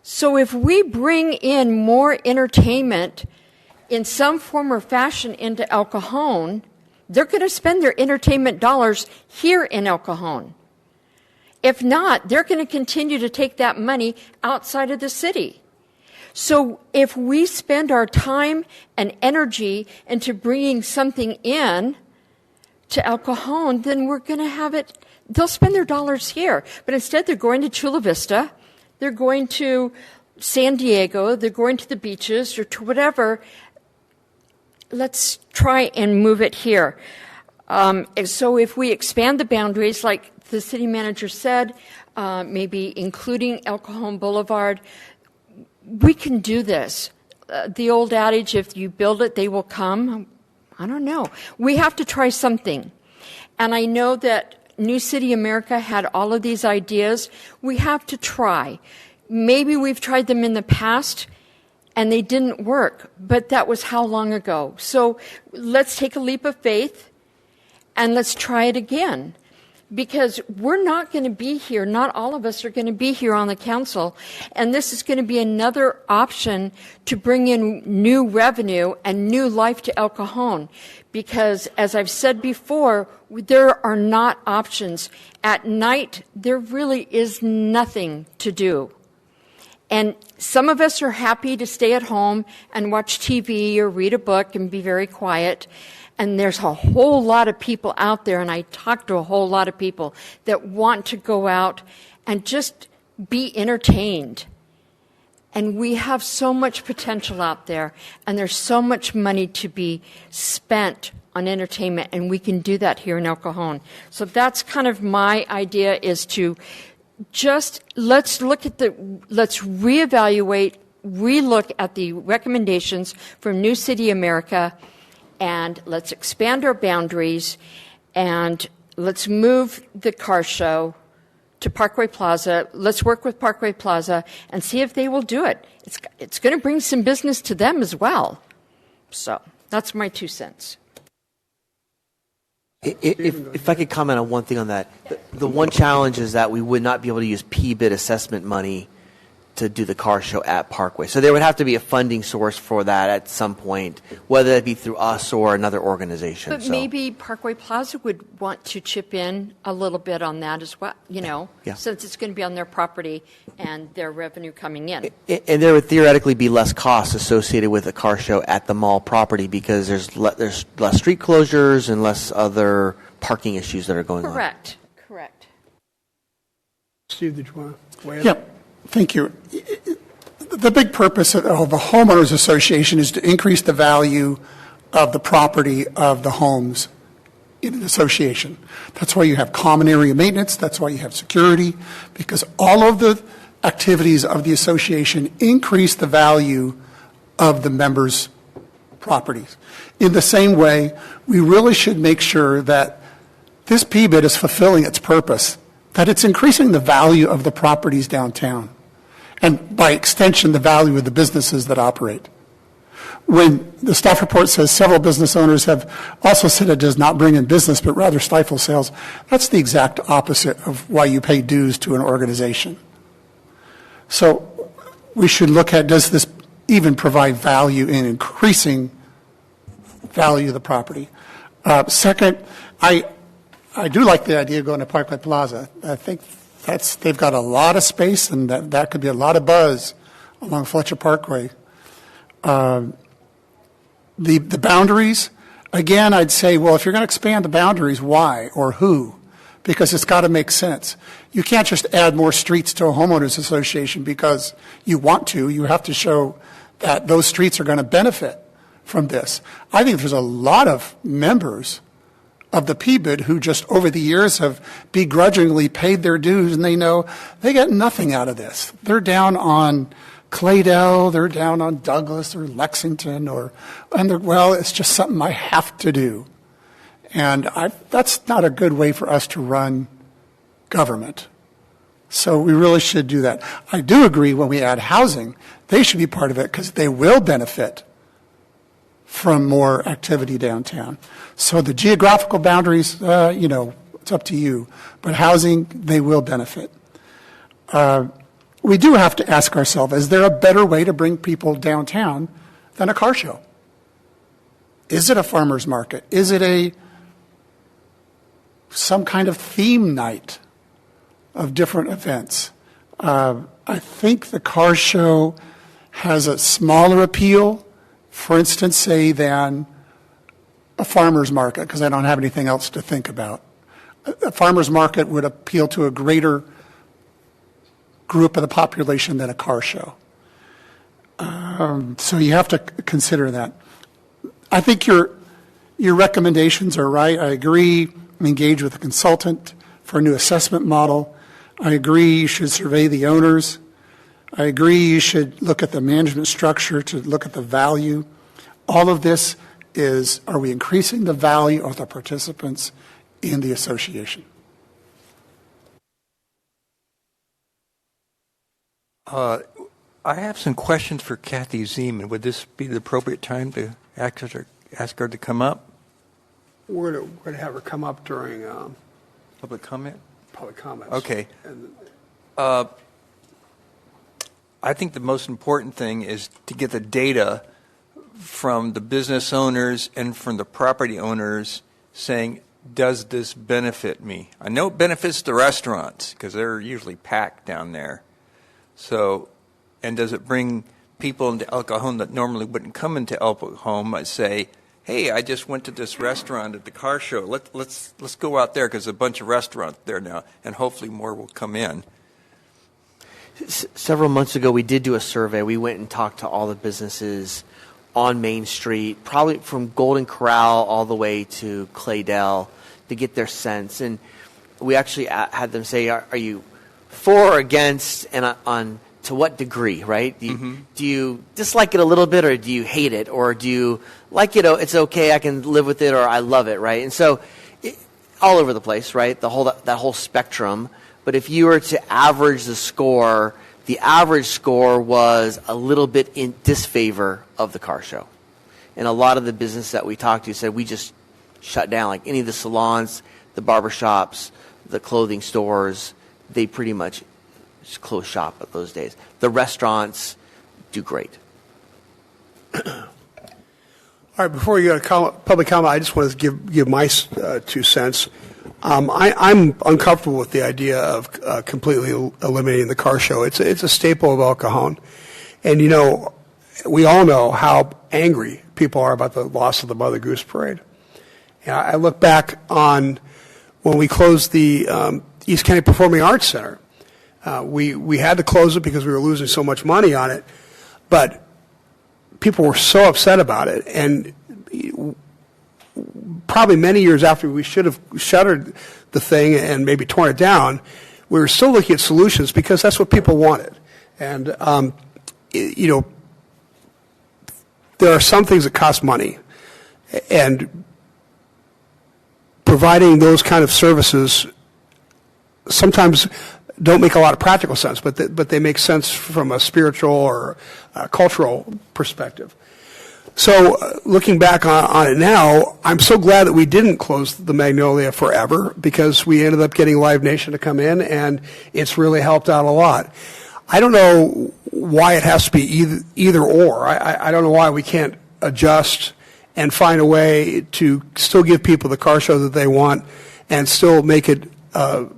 So if we bring in more entertainment in some form or fashion into El Cajon, they're going to spend their entertainment dollars here in El Cajon. If not, they're going to continue to take that money outside of the city. So if we spend our time and energy into bringing something in to El Cajon, then we're going to have it, they'll spend their dollars here. But instead, they're going to Chula Vista, they're going to San Diego, they're going to the beaches or to whatever. Let's try and move it here. So if we expand the boundaries, like the city manager said, maybe including El Cajon Boulevard, we can do this. The old adage, if you build it, they will come. I don't know. We have to try something. And I know that New City America had all of these ideas. We have to try. Maybe we've tried them in the past and they didn't work, but that was how long ago? So let's take a leap of faith and let's try it again. Because we're not going to be here, not all of us are going to be here on the council, and this is going to be another option to bring in new revenue and new life to El Cajon. Because, as I've said before, there are not options. At night, there really is nothing to do. And some of us are happy to stay at home and watch TV or read a book and be very quiet. And there's a whole lot of people out there, and I talk to a whole lot of people that want to go out and just be entertained. And we have so much potential out there, and there's so much money to be spent on entertainment, and we can do that here in El Cajon. So that's kind of my idea, is to just let's reevaluate, relook at the recommendations from New City America, and let's expand our boundaries, and let's move the car show to Parkway Plaza. Let's work with Parkway Plaza and see if they will do it. It's going to bring some business to them as well. So that's my 2 cents. If I could comment on one thing on that, the one challenge is that we would not be able to use P-bid assessment money to do the car show at Parkway. So there would have to be a funding source for that at some point, whether it be through us or another organization. But maybe Parkway Plaza would want to chip in a little bit on that as well, since it's going to be on their property and their revenue coming in. And there would theoretically be less costs associated with a car show at the mall property because there's less street closures and less other parking issues that are going on. Correct. Steve, did you want to weigh in? Yeah. Thank you. The big purpose of the homeowners association is to increase the value of the property of the homes in an association. That's why you have common area maintenance. That's why you have security, because all of the activities of the association increase the value of the members' properties. In the same way, we really should make sure that this PBID is fulfilling its purpose, that it's increasing the value of the properties downtown, and by extension, the value of the businesses that operate. When the staff report says several business owners have also said it does not bring in business, but rather stifle sales, that's the exact opposite of why you pay dues to an organization. So we should look at, does this even provide value in increasing value of the property? Second, I do like the idea of going to Parkway Plaza. I think they've got a lot of space, and that could be a lot of buzz along Fletcher Parkway. The boundaries, again, I'd say, well, if you're going to expand the boundaries, why or who? Because it's got to make sense. You can't just add more streets to a homeowners association because you want to. You have to show that those streets are going to benefit from this. I think there's a lot of members of the PBID who just over the years have begrudgingly paid their dues, and they know they get nothing out of this. They're down on Claydell, they're down on Douglas or Lexington, it's just something I have to do. And that's not a good way for us to run government. So we really should do that. I do agree when we add housing, they should be part of it because they will benefit from more activity downtown. So the geographical boundaries, it's up to you. But housing, they will benefit. We do have to ask ourselves, is there a better way to bring people downtown than a car show? Is it a farmer's market? Is it some kind of theme night of different events? I think the car show has a smaller appeal, for instance, say, than a farmer's market, because I don't have anything else to think about. A farmer's market would appeal to a greater group of the population than a car show. So you have to consider that. I think your recommendations are right. I agree. Engage with a consultant for a new assessment model. I agree you should survey the owners. I agree you should look at the management structure to look at the value. All of this is, are we increasing the value of the participants in the association? I have some questions for Kathy Zeman. Would this be the appropriate time to ask her to come up? We're going to have her come up during Public comment? public comments. Okay. I think the most important thing is to get the data from the business owners and from the property owners saying, does this benefit me? I know it benefits the restaurants because they're usually packed down there. So, and does it bring people into El Cajon that normally wouldn't come into El Cajon? I say, hey, I just went to this restaurant at the car show. Let's go out there because there's a bunch of restaurants there now, and hopefully more will come in. Several months ago, we did do a survey. We went and talked to all the businesses on Main Street, probably from Golden Corral all the way to Claydell, to get their sense. And we actually had them say, are you for or against, and on to what degree, right? Do you dislike it a little bit, or do you hate it, or do you like it, it's okay, I can live with it, or I love it, right? And so all over the place, right? That whole spectrum. But if you were to average the score, the average score was a little bit in disfavor of the car show. And a lot of the business that we talked to said we just shut down. Like any of the salons, the barbershops, the clothing stores, they pretty much just close shop at those days. The restaurants do great. All right, before we go to public comment, I just want to give my 2 cents. I'm uncomfortable with the idea of completely eliminating the car show. It's a staple of El Cajon. And, we all know how angry people are about the loss of the Mother Goose Parade. And I look back on when we closed the East County Performing Arts Center. We had to close it because we were losing so much money on it. But people were so upset about it. And probably many years after we should have shuttered the thing and maybe torn it down, we were still looking at solutions because that's what people wanted. And, there are some things that cost money. And providing those kind of services sometimes don't make a lot of practical sense, but they make sense from a spiritual or cultural perspective. So looking back on it now, I'm so glad that we didn't close the Magnolia forever, because we ended up getting Live Nation to come in, and it's really helped out a lot. I don't know why it has to be either or. I don't know why we can't adjust and find a way to still give people the car show that they want and still make it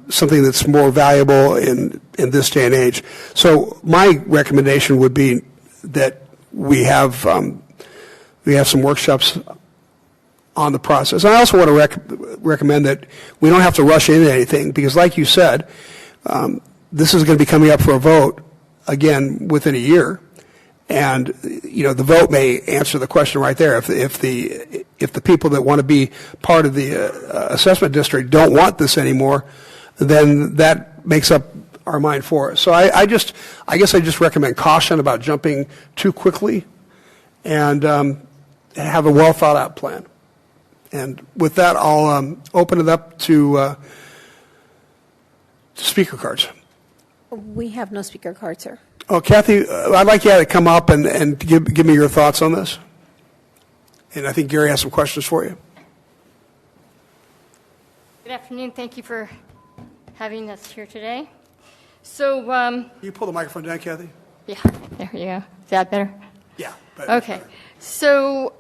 something that's more valuable in this day and age. So my recommendation would be that we have some workshops on the process. And I also want to recommend that we don't have to rush into anything, because like you said, this is going to be coming up for a vote again within a year. And, the vote may answer the question right there. If the people that want to be part of the assessment district don't want this anymore, then that makes up our mind for us. So I guess I just recommend caution about jumping too quickly, and have a well thought out plan. And with that, I'll open it up to speaker cards. We have no speaker cards, sir. Oh, Kathy, I'd like you to come up and give me your thoughts on this. And I think Gary has some questions for you. Good afternoon. Thank you for having us here today. So, Can you pull the microphone down, Kathy? Yeah, there you go. Is that better? Yeah. Okay. So,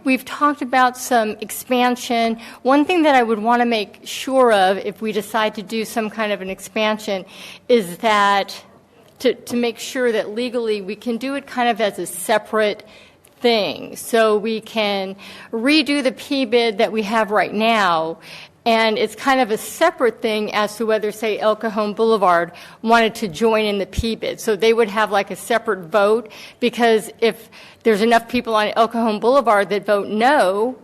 we've talked about some expansion. One thing that I would want to make sure of if we decide to do some kind of an expansion is that to make sure that legally we can do it kind of as a separate thing. So we can redo the P-bid that we have right now, and it's kind of a separate thing as to whether, say, El Cajon Boulevard wanted to join in the P-bid. So they would have like a separate vote, because if there's enough people on El Cajon Boulevard that vote no,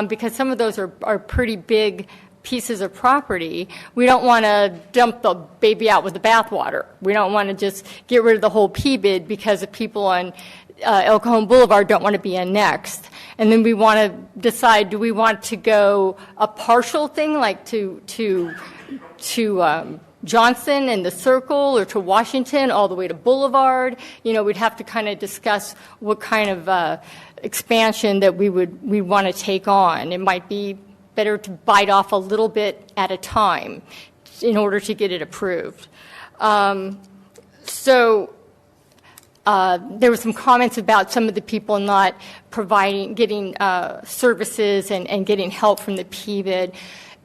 because some of those are pretty big pieces of property, we don't want to dump the baby out with the bathwater. We don't want to just get rid of the whole P-bid because the people on El Cajon Boulevard don't want to be annexed. And then we want to decide, do we want to go a partial thing, like to Johnson and the Circle, or to Washington all the way to Boulevard? We'd have to kind of discuss what kind of expansion that we want to take on. It might be better to bite off a little bit at a time in order to get it approved. There were some comments about some of the people not getting services and getting help from the PBID.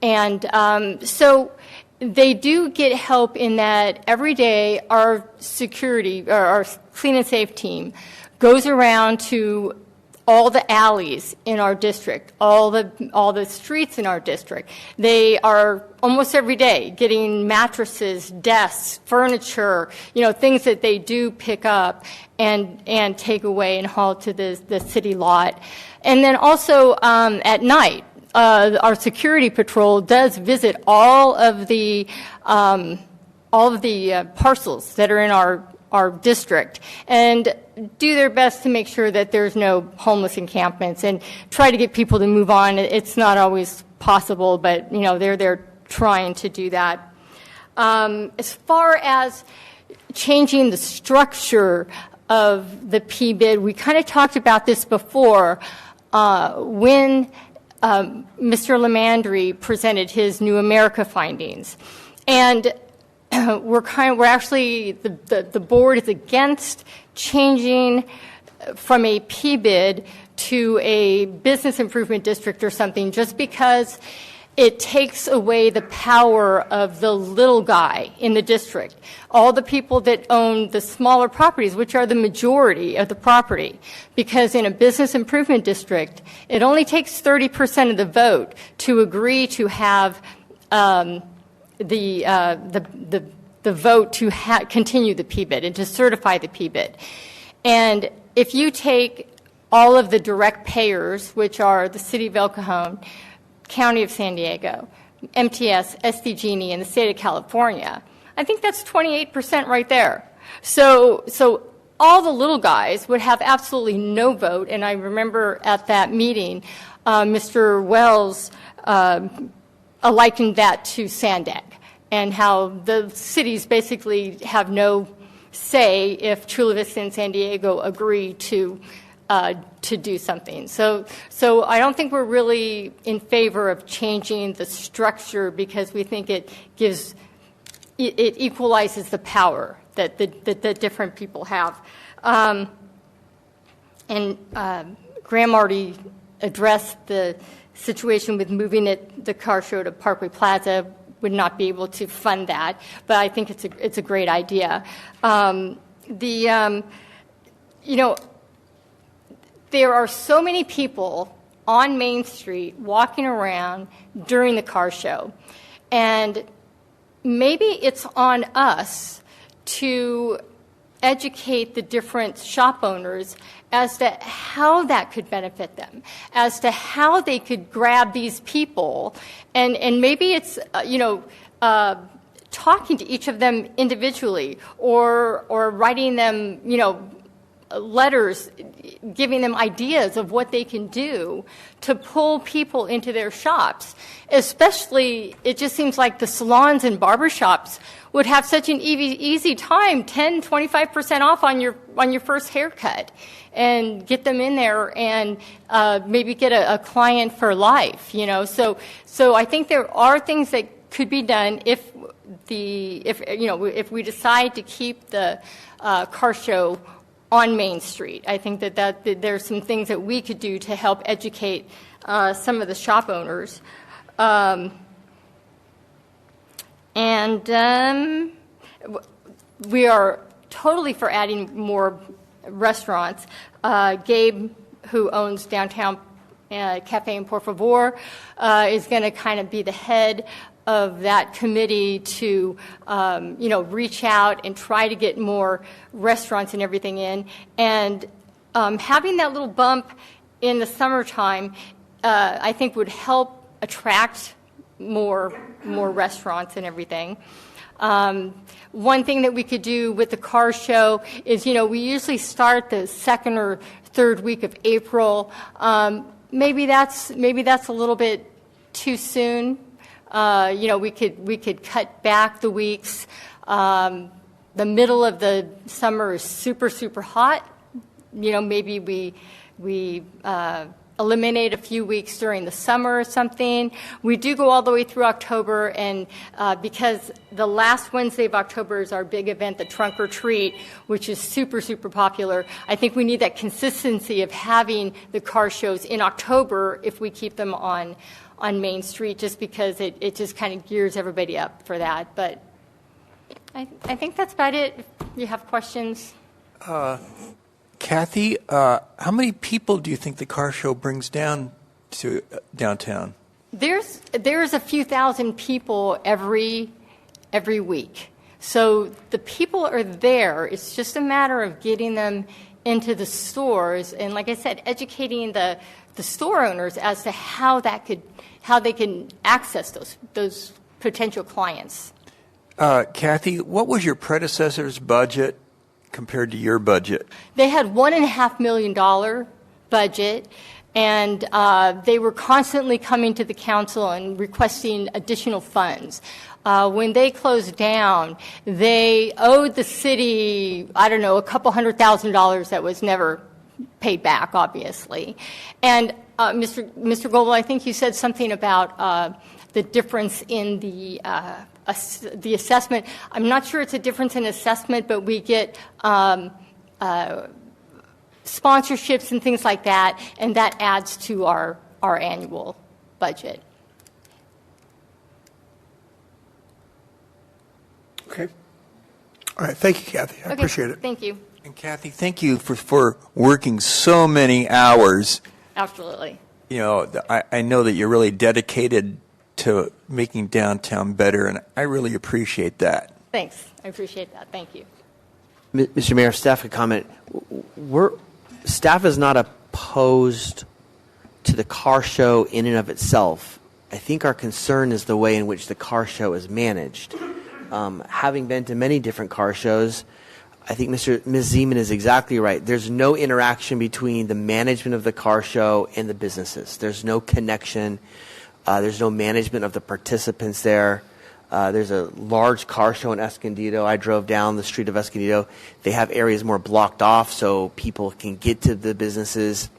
And so they do get help in that every day our security, or our clean and safe team, goes around to all the alleys in our district, all the streets in our district. They are almost every day getting mattresses, desks, furniture, things that they do pick up and take away and haul to the city lot. And then also at night, our security patrol does visit all of the parcels that are in our district and do their best to make sure that there's no homeless encampments and try to get people to move on. It's not always possible, but they're trying to do that. As far as changing the structure of the PBID, we kind of talked about this before when Mr. Lamandry presented his New America findings, and we're actually the board is against changing from a PBID to a business improvement district or something, just because it takes away the power of the little guy in the district, all the people that own the smaller properties, which are the majority of the property. Because in a business improvement district, it only takes 30% of the vote to agree to have the vote to continue the PBID and to certify the PBID. And if you take all of the direct payers, which are the City of El Cajon, County of San Diego, MTS, SDG&E, and the State of California, I think that's 28% right there. So all the little guys would have absolutely no vote. And I remember at that meeting, Mr. Wells likened that to Sandag, and how the cities basically have no say if Chula Vista and San Diego agree to do something. So I don't think we're really in favor of changing the structure, because we think it equalizes the power that the different people have. And Graham already addressed the situation with moving the car show to Parkway Plaza. Would not be able to fund that, but I think it's a great idea. There are so many people on Main Street walking around during the car show, and maybe it's on us to educate the different shop owners as to how that could benefit them, as to how they could grab these people, and maybe it's talking to each of them individually, or writing them letters, giving them ideas of what they can do to pull people into their shops. Especially, it just seems like the salons and barbershops would have such an easy time, 10, 25% off on your first haircut, and get them in there and maybe get a client for life. So I think there are things that could be done if we decide to keep the car show on Main Street. I think that there's some things that we could do to help educate some of the shop owners. And we are totally for adding more restaurants. Gabe, who owns Downtown Cafe and Por Favor, is going to kind of be the head of that committee to, reach out and try to get more restaurants and everything in. And having that little bump in the summertime, I think would help attract more restaurants and everything. One thing that we could do with the car show is, we usually start the second or third week of April. Maybe that's a little bit too soon. We could cut back the weeks. The middle of the summer is super hot. Maybe we eliminate a few weeks during the summer or something. We do go all the way through October, and because the last Wednesday of October is our big event, the Trunk or Treat, which is super popular. I think we need that consistency of having the car shows in October if we keep them on Main Street, just because it just kind of gears everybody up for that. But I think that's about it. If you have questions. Kathy, how many people do you think the car show brings down to downtown? There's a few thousand people every week. So the people are there. It's just a matter of getting them into the stores and, like I said, educating the store owners as to how they can access those potential clients. Kathy, what was your predecessor's budget compared to your budget? They had $1.5 million budget, and they were constantly coming to the council and requesting additional funds. When they closed down, they owed the city, I don't know, a couple $100,000 that was never paid back, obviously. And Mr. Goebel, I think you said something about the difference in the assessment. I'm not sure it's a difference in assessment, but we get sponsorships and things like that, and that adds to our annual budget. Okay. All right. Thank you, Kathy. I appreciate it. Thank you. And Kathy, thank you for working so many hours. Absolutely. You know, I know that you're really dedicated to making downtown better, and I really appreciate that. Thanks. I appreciate that. Thank you. Mr. Mayor, if staff could comment. Staff is not opposed to the car show in and of itself. I think our concern is the way in which the car show is managed. Having been to many different car shows, I think Ms. Zeman is exactly right. There's no interaction between the management of the car show and the businesses. There's no connection. There's no management of the participants there. There's a large car show in Escondido. I drove down the street of Escondido. They have areas more blocked off so people can get to the businesses.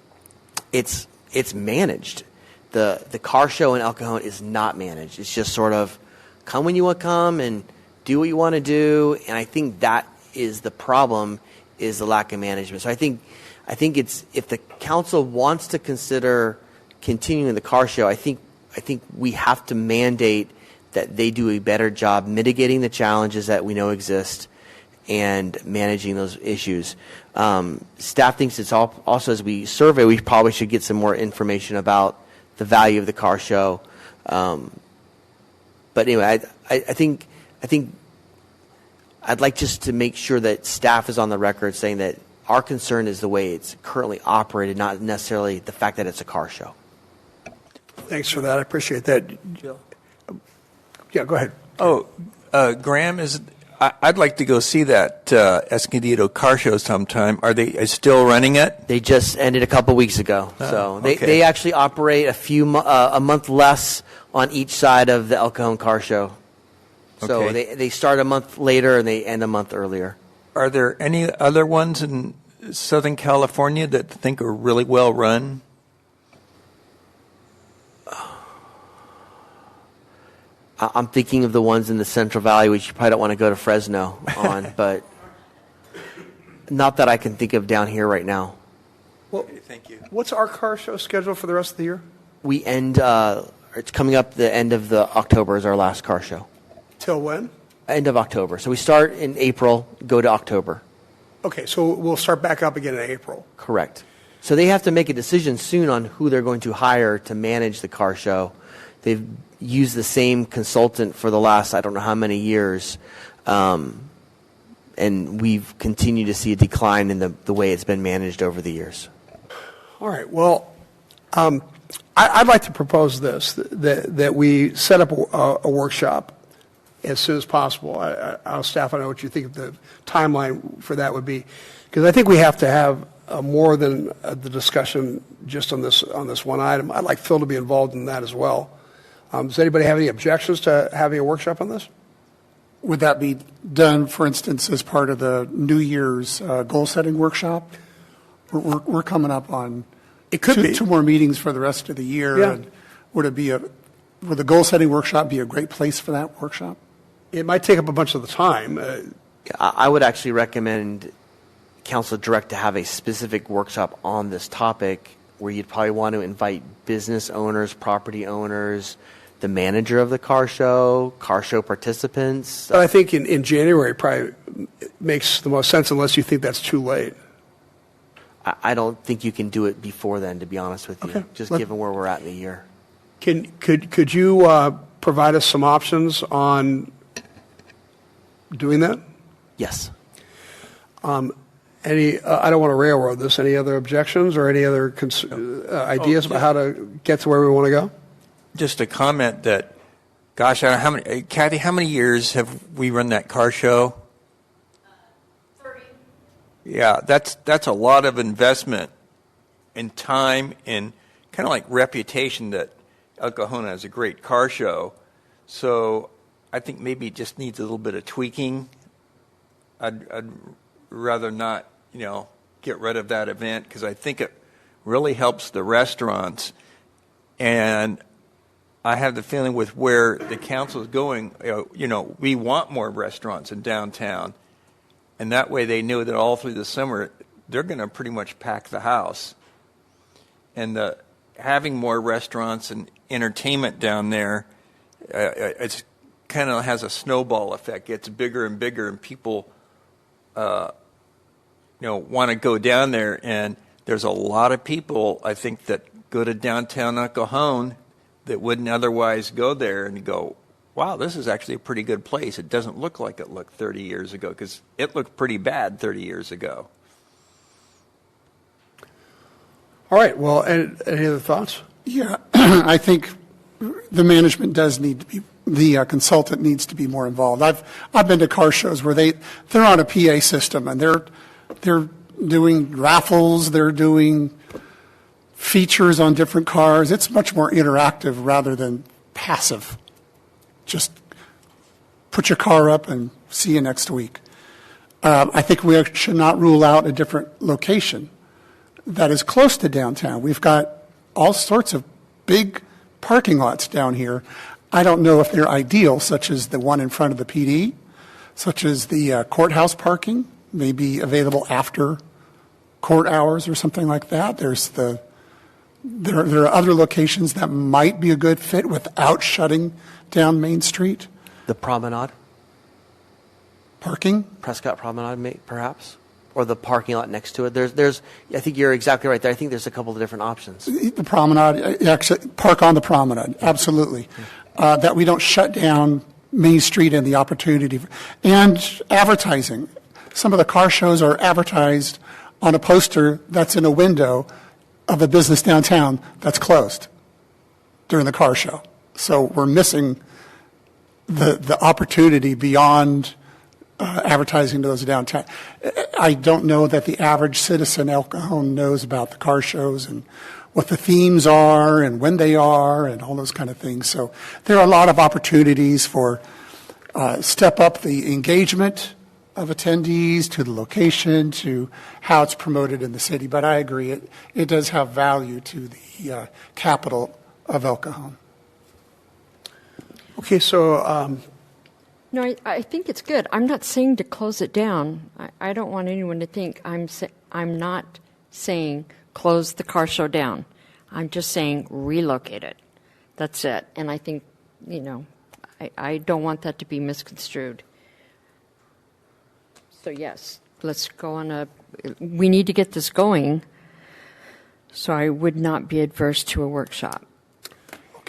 It's managed. The car show in El Cajon is not managed. It's just sort of come when you want to come and do what you want to do. And I think that is the problem, is the lack of management. So I think it's, if the council wants to consider continuing the car show, I think we have to mandate that they do a better job mitigating the challenges that we know exist and managing those issues. Staff thinks it's also, as we survey, we probably should get some more information about the value of the car show. But anyway, I think I'd like just to make sure that staff is on the record saying that our concern is the way it's currently operated, not necessarily the fact that it's a car show. Thanks for that. I appreciate that. Jill? Yeah, go ahead. Oh, Graham, I'd like to go see that Escondido car show sometime. Are they still running it? They just ended a couple weeks ago. So okay. they actually operate a month less on each side of the El Cajon car show. So Okay. they start a month later and they end a month earlier. Are there any other ones in Southern California that I think are really well run? I'm thinking of the ones in the Central Valley, which you probably don't want to go to Fresno on, but not that I can think of down here right now. Well, Thank you. what's our car show schedule for the rest of the year? We end, it's coming up the end of the October is our last car show. Till when? End of October. So we start in April, go to October. Okay, so we'll start back up again in April. Correct. So they have to make a decision soon on who they're going to hire to manage the car show. They've used the same consultant for the last, I don't know how many years, and we've continued to see a decline in the way it's been managed over the years. All right. Well, I'd like to propose this, that we set up a workshop as soon as possible. I'll staff, I know what you think the timeline for that would be, because I think we have to have more than the discussion just on this one item. I'd like Phil to be involved in that as well. Does anybody have any objections to having a workshop on this? Would that be done, for instance, as part of the New Year's goal-setting workshop? We're coming up on It could be. two more meetings for the rest of the year. Yeah. And would the goal-setting workshop be a great place for that workshop? It might take up a bunch of the time. I would actually recommend Council Direct to have a specific workshop on this topic where you'd probably want to invite business owners, property owners, the manager of the car show participants. But I think in January probably makes the most sense unless you think that's too late. I don't think you can do it before then, to be honest with you, just given where we're at in the year. Could you provide us some options on doing that? Yes. I don't want to railroad this. Any other objections or any other ideas about how to get to where we want to go? Just a comment that, gosh, I don't know Kathy, how many years have we run that car show? 30. Yeah, that's a lot of investment in time and kind of like reputation that El Cajon has a great car show. So I think maybe it just needs a little bit of tweaking. I'd rather not, get rid of that event because I think it really helps the restaurants. And I have the feeling with where the council is going, we want more restaurants in downtown. And that way they know that all through the summer, they're going to pretty much pack the house. And having more restaurants and entertainment down there, it's kind of has a snowball effect. It gets bigger and bigger, and people, want to go down there. And there's a lot of people, I think, that go to downtown El Cajon that wouldn't otherwise go there and go, wow, this is actually a pretty good place. It doesn't look like it looked 30 years ago, because it looked pretty bad 30 years ago. All right. Well, any other thoughts? Yeah, I think the management does need to be, the consultant needs to be more involved. I've been to car shows where they're on a PA system and they're doing raffles, they're doing features on different cars. It's much more interactive rather than passive. Just put your car up and see you next week. I think we should not rule out a different location that is close to downtown. We've got all sorts of big parking lots down here. I don't know if they're ideal, such as the one in front of the PD, such as the courthouse parking, may be available after court hours or something like that. There are other locations that might be a good fit without shutting down Main Street. The Promenade? Parking? Prescott Promenade, perhaps? Or the parking lot next to it. There's. I think you're exactly right there. I think there's a couple of different options. The promenade, actually, park on the promenade, absolutely. That we don't shut down Main Street and the opportunity. And advertising. Some of the car shows are advertised on a poster that's in a window of a business downtown that's closed during the car show. So we're missing the opportunity beyond advertising to those downtown. I don't know that the average citizen El Cajon knows about the car shows and what the themes are and when they are and all those kind of things. So there are a lot of opportunities for step up the engagement of attendees, to the location, to how it's promoted in the city. But I agree, it does have value to the capital of El Cajon. Okay, so No, I think it's good. I'm not saying to close it down. I don't want anyone to think I'm not saying close the car show down. I'm just saying relocate it. That's it. And I think, I don't want that to be misconstrued. So yes, let's go on we need to get this going. So I would not be adverse to a workshop.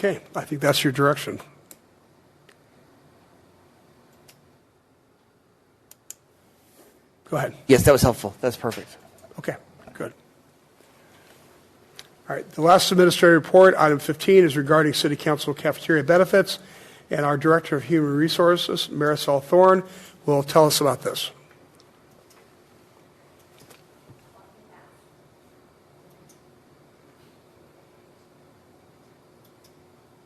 okay, I think that's your direction. Go ahead. Yes, that was helpful. That's perfect. Okay, good. All right, the last administrative report, item 15, is regarding City Council cafeteria benefits, and our Director of Human Resources, Marisol Thorne, will tell us about this.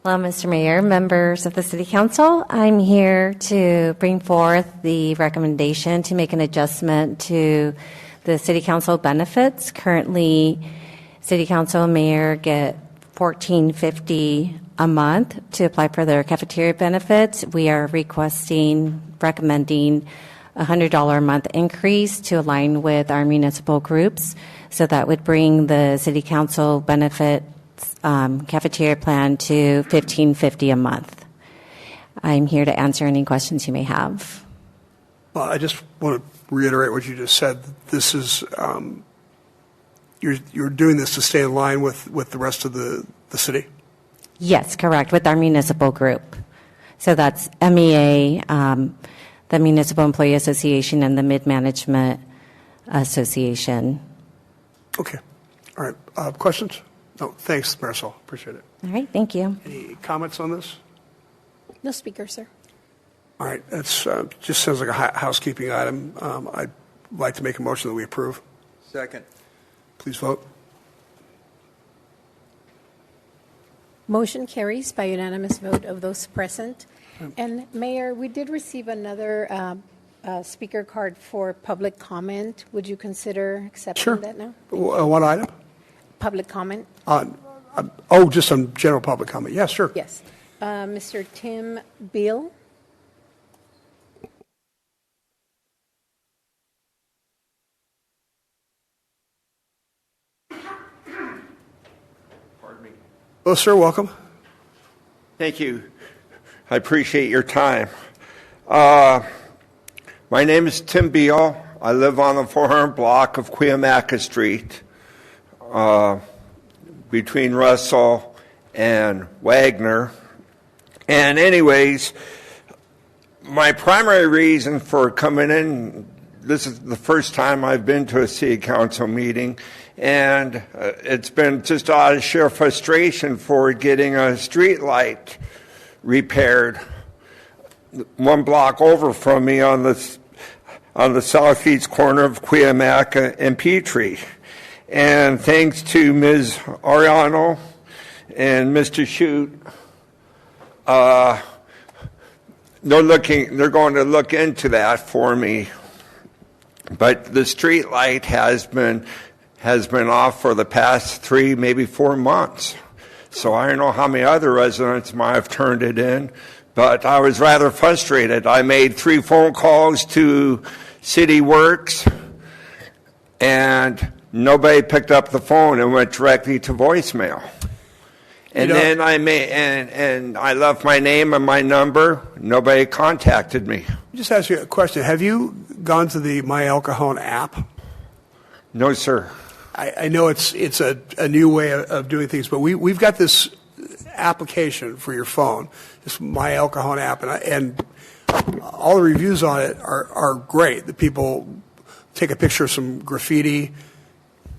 Hello, Mr. Mayor, members of the City Council. I'm here to bring forth the recommendation to make an adjustment to the City Council benefits. Currently, City Council and Mayor get $14.50 a month to apply for their cafeteria benefits. We are recommending a $100 a month increase to align with our municipal groups. So that would bring the City Council benefit cafeteria plan to $15.50 a month. I'm here to answer any questions you may have. Well, I just want to reiterate what you just said. This is you're doing this to stay in line with the rest of the city? Yes, correct, with our municipal group. So that's MEA, the Municipal Employee Association, and the Mid-Management Association. Okay. All right. Questions? No, thanks, Marisol. Appreciate it. All right, thank you. Any comments on this? No speaker, sir. All right. That's just sounds like a housekeeping item. I'd like to make a motion that we approve. Second. Please vote. Motion carries by unanimous vote of those present. And Mayor, we did receive another speaker card for public comment. Would you consider accepting that now? What item? Public comment? Just on general public comment. Yeah, sure. Yes. Mr. Tim Beal. Hello, sir. Welcome. Thank you. I appreciate your time. My name is Tim Beal. I live on the 400 block of Cuyamaca Street, between Russell and Wagner. And anyways, my primary reason for coming in, this is the first time I've been to a city council meeting, and it's been just out of sheer frustration for getting a street light repaired 1 block over from me on the southeast corner of Cuyamaca and Petrie. And thanks to Ms. Ariano and Mr. Shute, they're going to look into that for me. But the street light has been off for the past 3, maybe 4 months. So I don't know how many other residents might have turned it in, but I was rather frustrated. I made 3 phone calls to City Works, and nobody picked up the phone and went directly to voicemail. And then I left my name and my number. Nobody contacted me. Just ask you a question. Have you gone to the My El Cajon app? No, sir. I know it's a new way of doing things, but we've got this application for your phone, this My El Cajon app, and all the reviews on it are great. The people take a picture of some graffiti,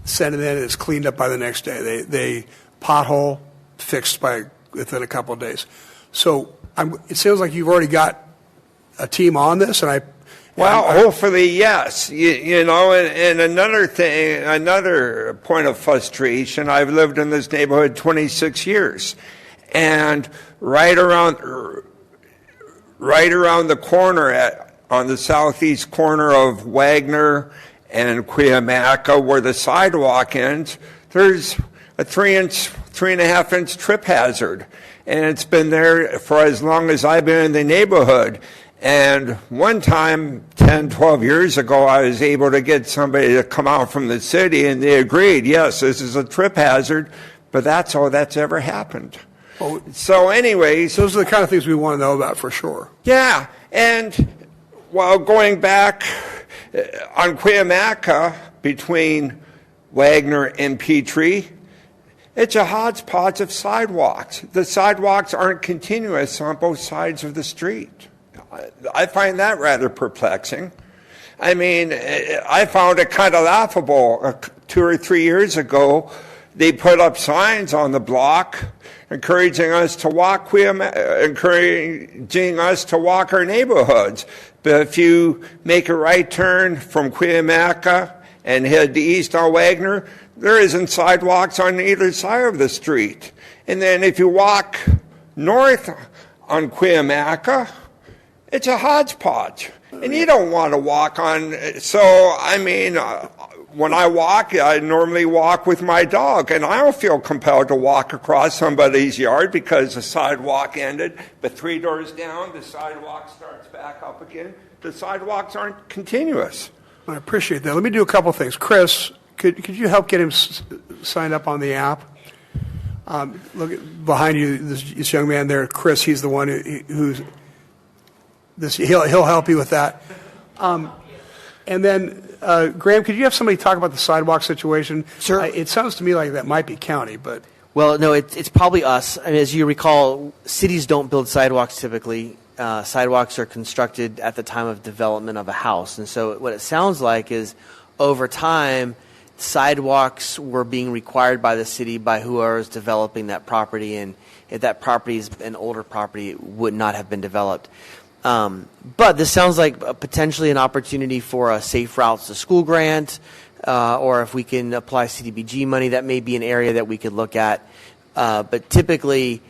send it in, and it's cleaned up by the next day. They pothole fixed within a couple of days. So it sounds like you've already got a team on this, and hopefully, yes. You know, and another point of frustration, I've lived in this neighborhood 26 years. And right around the corner on the southeast corner of Wagner and Cuyamaca, where the sidewalk ends, there's a 3.5-inch trip hazard. And it's been there for as long as I've been in the neighborhood. And one time, 10, 12 years ago, I was able to get somebody to come out from the city, and they agreed, yes, this is a trip hazard, but that's all that's ever happened. Oh, so anyways... Those are the kind of things we want to know about for sure. Yeah, and while going back on Cuyamaca, between Wagner and Petrie, it's a hodgepodge of sidewalks. The sidewalks aren't continuous on both sides of the street. I find that rather perplexing. I mean, I found it kind of laughable. 2 or 3 years ago, they put up signs on the block encouraging us to walk our neighborhoods. But if you make a right turn from Cuyamaca and head east on Wagner, there isn't sidewalks on either side of the street. And then if you walk north on Cuyamaca, it's a hodgepodge, and you don't want to walk on. So, I mean, when I walk, I normally walk with my dog, and I don't feel compelled to walk across somebody's yard because the sidewalk ended. But 3 doors down, the sidewalk starts back up again. The sidewalks aren't continuous. I appreciate that. Let me do a couple things. Chris, could you help get him signed up on the app? Look behind you, this young man there, Chris. He's the one who's. He'll help you with that. And then, Graham, could you have somebody talk about the sidewalk situation? Sure. It sounds to me like that might be county, but Well, no, it's probably us. I mean, as you recall, cities don't build sidewalks typically. Sidewalks are constructed at the time of development of a house. And so what it sounds like is over time, sidewalks were being required by the city by whoever is developing that property. And if that property is an older property, it would not have been developed. But this sounds like potentially an opportunity for a Safe Routes to School grant, or if we can apply CDBG money, that may be an area that we could look at. But typically,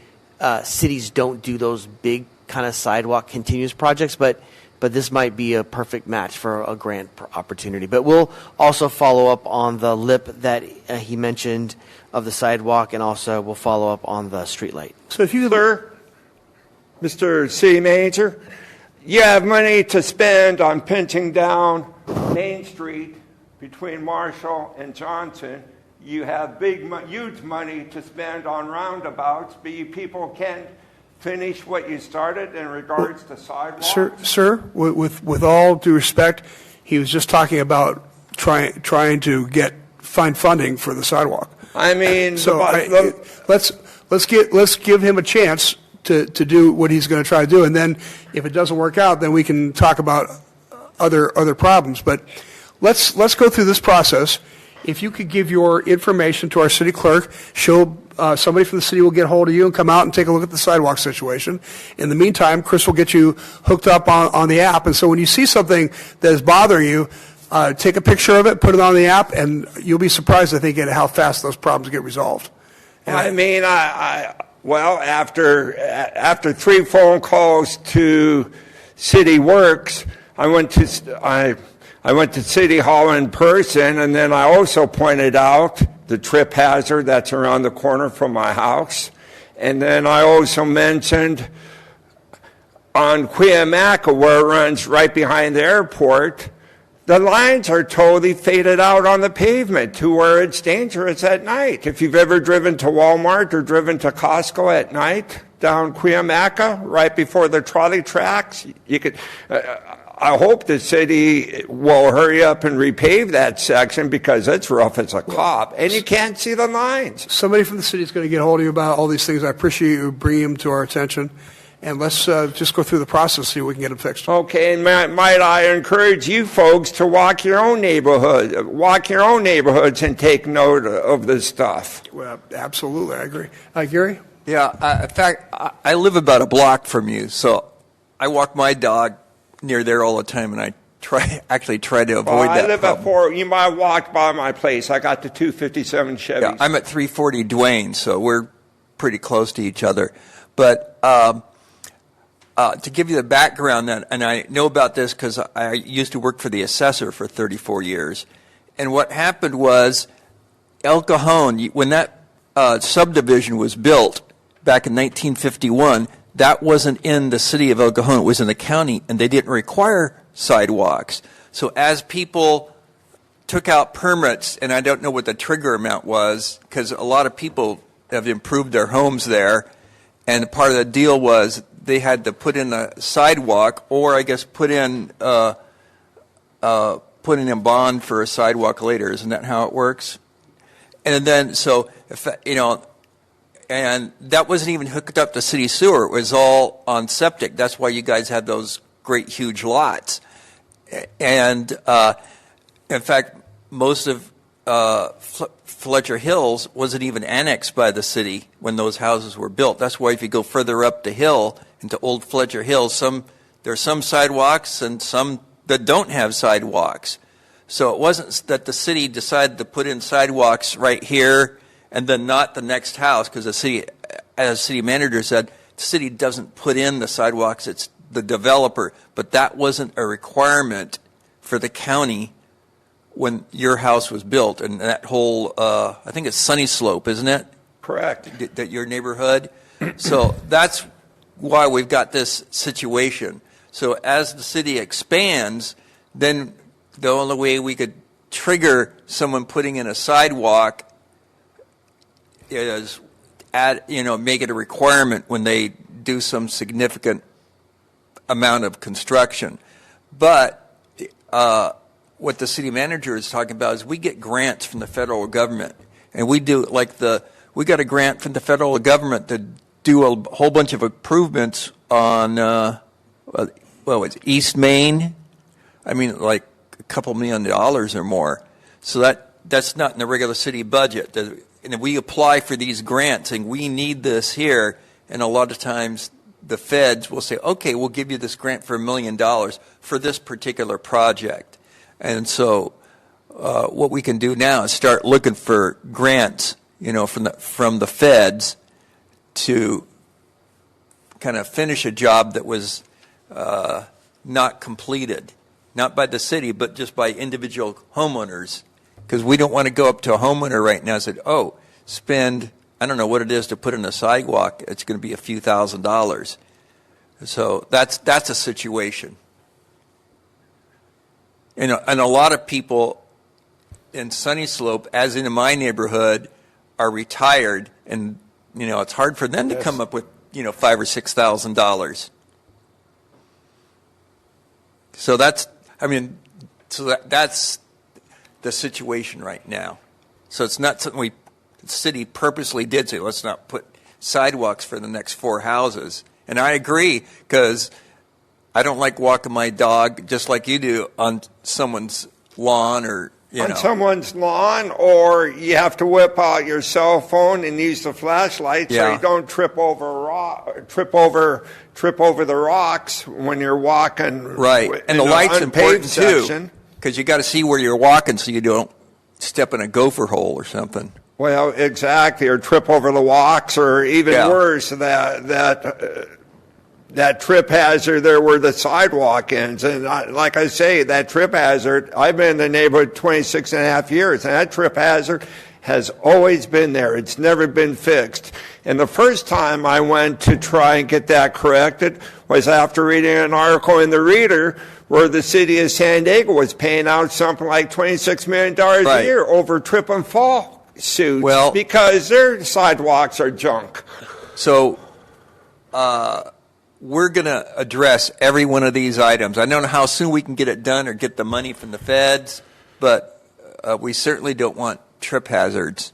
cities don't do those big kind of sidewalk continuous projects, but this might be a perfect match for a grant opportunity. But we'll also follow up on the lip that he mentioned of the sidewalk, and also we'll follow up on the street light. so if you Sir, Mr. City Manager, you have money to spend on pinching down Main Street between Marshall and Johnson. You have huge money to spend on roundabouts, but you people can't finish what you started in regards to sidewalks. Sir, with all due respect, he was just talking about trying to find funding for the sidewalk. I mean, So let's give him a chance to do what he's going to try to do, and then if it doesn't work out, then we can talk about other problems. But let's go through this process. If you could give your information to our city clerk, somebody from the city will get hold of you and come out and take a look at the sidewalk situation. In the meantime, Chris will get you hooked up on the app, and so when you see something that is bothering you, take a picture of it, put it on the app, and you'll be surprised, I think, at how fast those problems get resolved. I mean, well, after 3 phone calls to City Works, I went to City Hall in person, and then I also pointed out the trip hazard that's around the corner from my house. And then I also mentioned on Cuyamaca, where it runs right behind the airport, the lines are totally faded out on the pavement to where it's dangerous at night. If you've ever driven to Walmart or driven to Costco at night down Cuyamaca, right before the trolley tracks, you could. I hope the city will hurry up and repave that section because it's rough as a cop, and you can't see the lines. Somebody from the city is going to get hold of you about all these things. I appreciate you bringing them to our attention. And let's just go through the process, see if we can get them fixed. Okay, and might I encourage you folks to walk your own neighborhoods and take note of this stuff. Well, absolutely, I agree. Gary? Yeah, in fact, I live about a block from you, so I walk my dog near there all the time, and I actually try to avoid that I live problem. at 4. You might have walked by my place. I got the 257 Chevys. Yeah, I'm at 340 Duane, so we're pretty close to each other. But to give you the background, and I know about this because I used to work for the assessor for 34 years. And what happened was El Cajon, when that subdivision was built back in 1951, that wasn't in the city of El Cajon. It was in the county, and they didn't require sidewalks. So as people took out permits, and I don't know what the trigger amount was, because a lot of people have improved their homes there, and part of the deal was they had to put in a sidewalk, or I guess put in a bond for a sidewalk later. Isn't that how it works? And then, so, and that wasn't even hooked up to city sewer. It was all on septic. That's why you guys had those great, huge lots. And, in fact, most of Fletcher Hills wasn't even annexed by the city when those houses were built. That's why if you go further up the hill into Old Fletcher Hills, there are some sidewalks and some that don't have sidewalks. So it wasn't that the city decided to put in sidewalks right here and then not the next house, because the city, as city manager said, the city doesn't put in the sidewalks, it's the developer. But that wasn't a requirement for the county when your house was built. And that whole, I think it's Sunny Slope, isn't it? Correct. That your neighborhood. So that's why we've got this situation. So as the city expands, then the only way we could trigger someone putting in a sidewalk is make it a requirement when they do some significant amount of construction. But what the city manager is talking about is we get grants from the federal government, and we do we got a grant from the federal government to do a whole bunch of improvements on it's East Main. I mean, like a couple $1 million or more. So that's not in the regular city budget. And we apply for these grants, and we need this here. And a lot of times the feds will say, okay, we'll give you this grant for $1 million for this particular project. And so what we can do now is start looking for grants, from the feds to kind of finish a job that was not completed, not by the city, but just by individual homeowners. Because we don't want to go up to a homeowner right now and say, oh, spend, I don't know what it is to put in a sidewalk. It's going to be a few $1,000s. So that's a situation. And a lot of people in Sunny Slope, as in my neighborhood, are retired, and it's hard for them to come up with $5,000 or $6,000. So that's the situation right now. So it's not something the city purposely did say, let's not put sidewalks for the next 4 houses. And I agree, because I don't like walking my dog, just like you do, on someone's lawn or, on someone's lawn, or you have to whip out your cell phone and use the flashlight so you don't trip over the rocks when you're walking. Right, and the light's important too, because you got to see where you're walking so you don't step in a gopher hole or something. Well, exactly, or trip over the walks, or even worse, that trip hazard there where the sidewalk ends. And like I say, that trip hazard, I've been in the neighborhood 26 and a half years, and that trip hazard has always been there. It's never been fixed. And the first time I went to try and get that corrected was after reading an article in the Reader where the city of San Diego was paying out something like $26 million a year over trip and fall suits because their sidewalks are junk. So, we're going to address every one of these items. I don't know how soon we can get it done or get the money from the feds, but we certainly don't want trip hazards.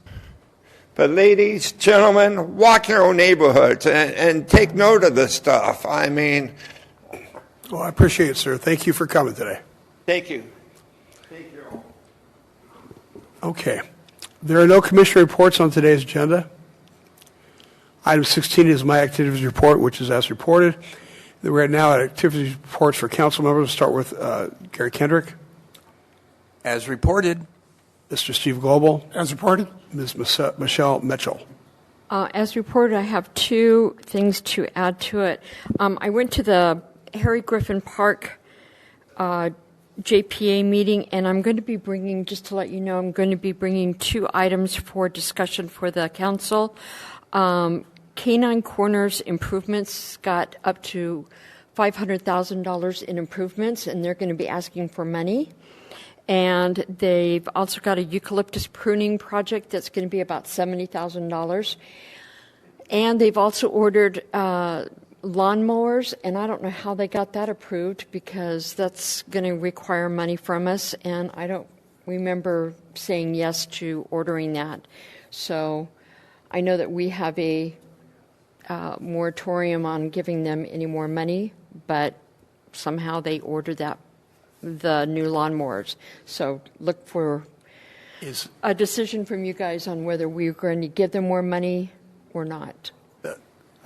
But ladies, gentlemen, walk your own neighborhoods and take note of this stuff. I mean... Well, I appreciate it, sir. Thank you for coming today. Thank you. Thank you. Okay. There are no commissioner reports on today's agenda. Item 16 is my activities report, which is as reported. We're now at activities reports for council members. We'll start with Gary Kendrick. As reported. Mr. Steve Goebel. As reported. Ms. Michelle Mitchell. As reported, I have 2 things to add to it. I went to the Harry Griffin Park JPA meeting, and I'm going to be bringing, just to let you know, I'm going to be bringing 2 items for discussion for the council. Canine Corners improvements got up to $500,000 in improvements, and they're going to be asking for money. And they've also got a eucalyptus pruning project that's going to be about $70,000. And they've also ordered lawnmowers, and I don't know how they got that approved because that's going to require money from us, and I don't remember saying yes to ordering that. So I know that we have a moratorium on giving them any more money, but somehow they ordered the new lawnmowers. So look for a decision from you guys on whether we're going to give them more money or not.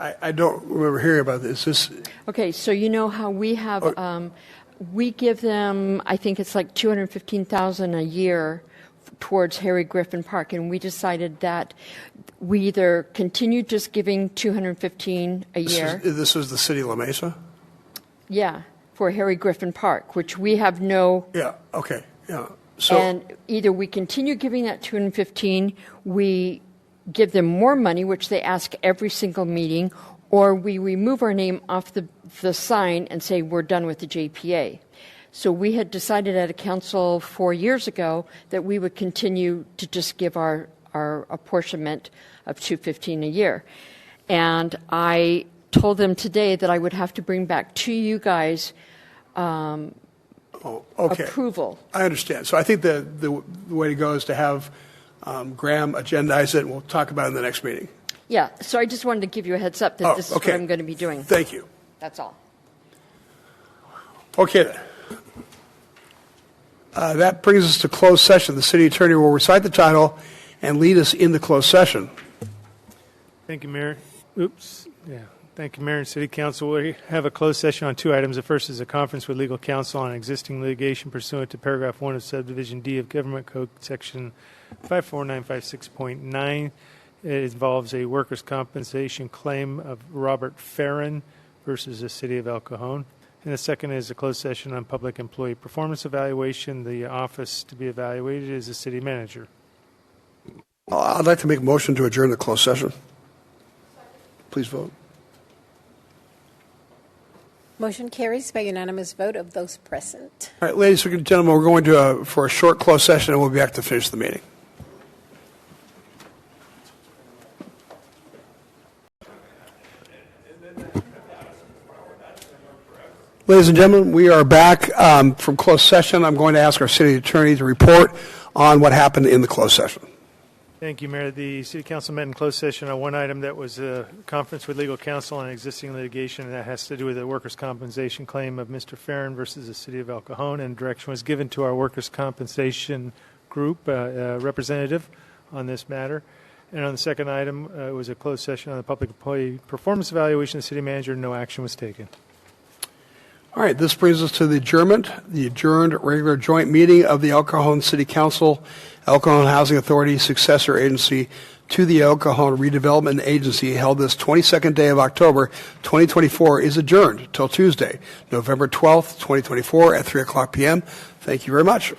I don't remember hearing about this. Okay, so you know how we have, we give them, I think it's like $215,000 a year towards Harry Griffin Park, and we decided that we either continue just giving $215 a year. This was the city of La Mesa? Yeah, for Harry Griffin Park, which we have no. Yeah. Okay. Yeah. So. And either we continue giving that $215, we give them more money, which they ask every single meeting, or we remove our name off the sign and say we're done with the JPA. So we had decided at a council 4 years ago that we would continue to just give our apportionment of $215 a year. And I told them today that I would have to bring back to you guys Oh, okay. approval. I understand. So I think the way to go is to have Graham agendize it, and we'll talk about it in the next meeting. Yeah, so I just wanted to give you a heads up that this is okay. what I'm going to be doing. Thank you. That's all. Okay, then. That brings us to closed session. The city attorney will recite the title and lead us into closed session. Thank you, Mayor. Thank you, Mayor and City Council. We have a closed session on two items. The first is a conference with legal counsel on existing litigation pursuant to paragraph 1 of subdivision D of Government Code section 54956.9. It involves a workers' compensation claim of Robert Farron versus the City of El Cajon. And the second is a closed session on public employee performance evaluation. The office to be evaluated is the city manager. I'd like to make a motion to adjourn the closed session. Please vote. Motion carries by unanimous vote of those present. All right, ladies and gentlemen, we're going to for a short closed session, and we'll be back to finish the meeting. Ladies and gentlemen, we are back from closed session. I'm going to ask our city attorney to report on what happened in the closed session. Thank you, Mayor. The City Council met in closed session on one item that was a conference with legal counsel on existing litigation, and that has to do with the workers' compensation claim of Mr. Farron versus the City of El Cajon, and direction was given to our workers' compensation group representative on this matter. And on the second item, it was a closed session on the public employee performance evaluation of the city manager. No action was taken. All right, this brings us to the adjourned regular joint meeting of the El Cajon City Council, El Cajon Housing Authority successor agency to the El Cajon Redevelopment Agency, held this 22nd day of October 2024, is adjourned till Tuesday, November 12th, 2024 at 3 o'clock p.m. Thank you very much.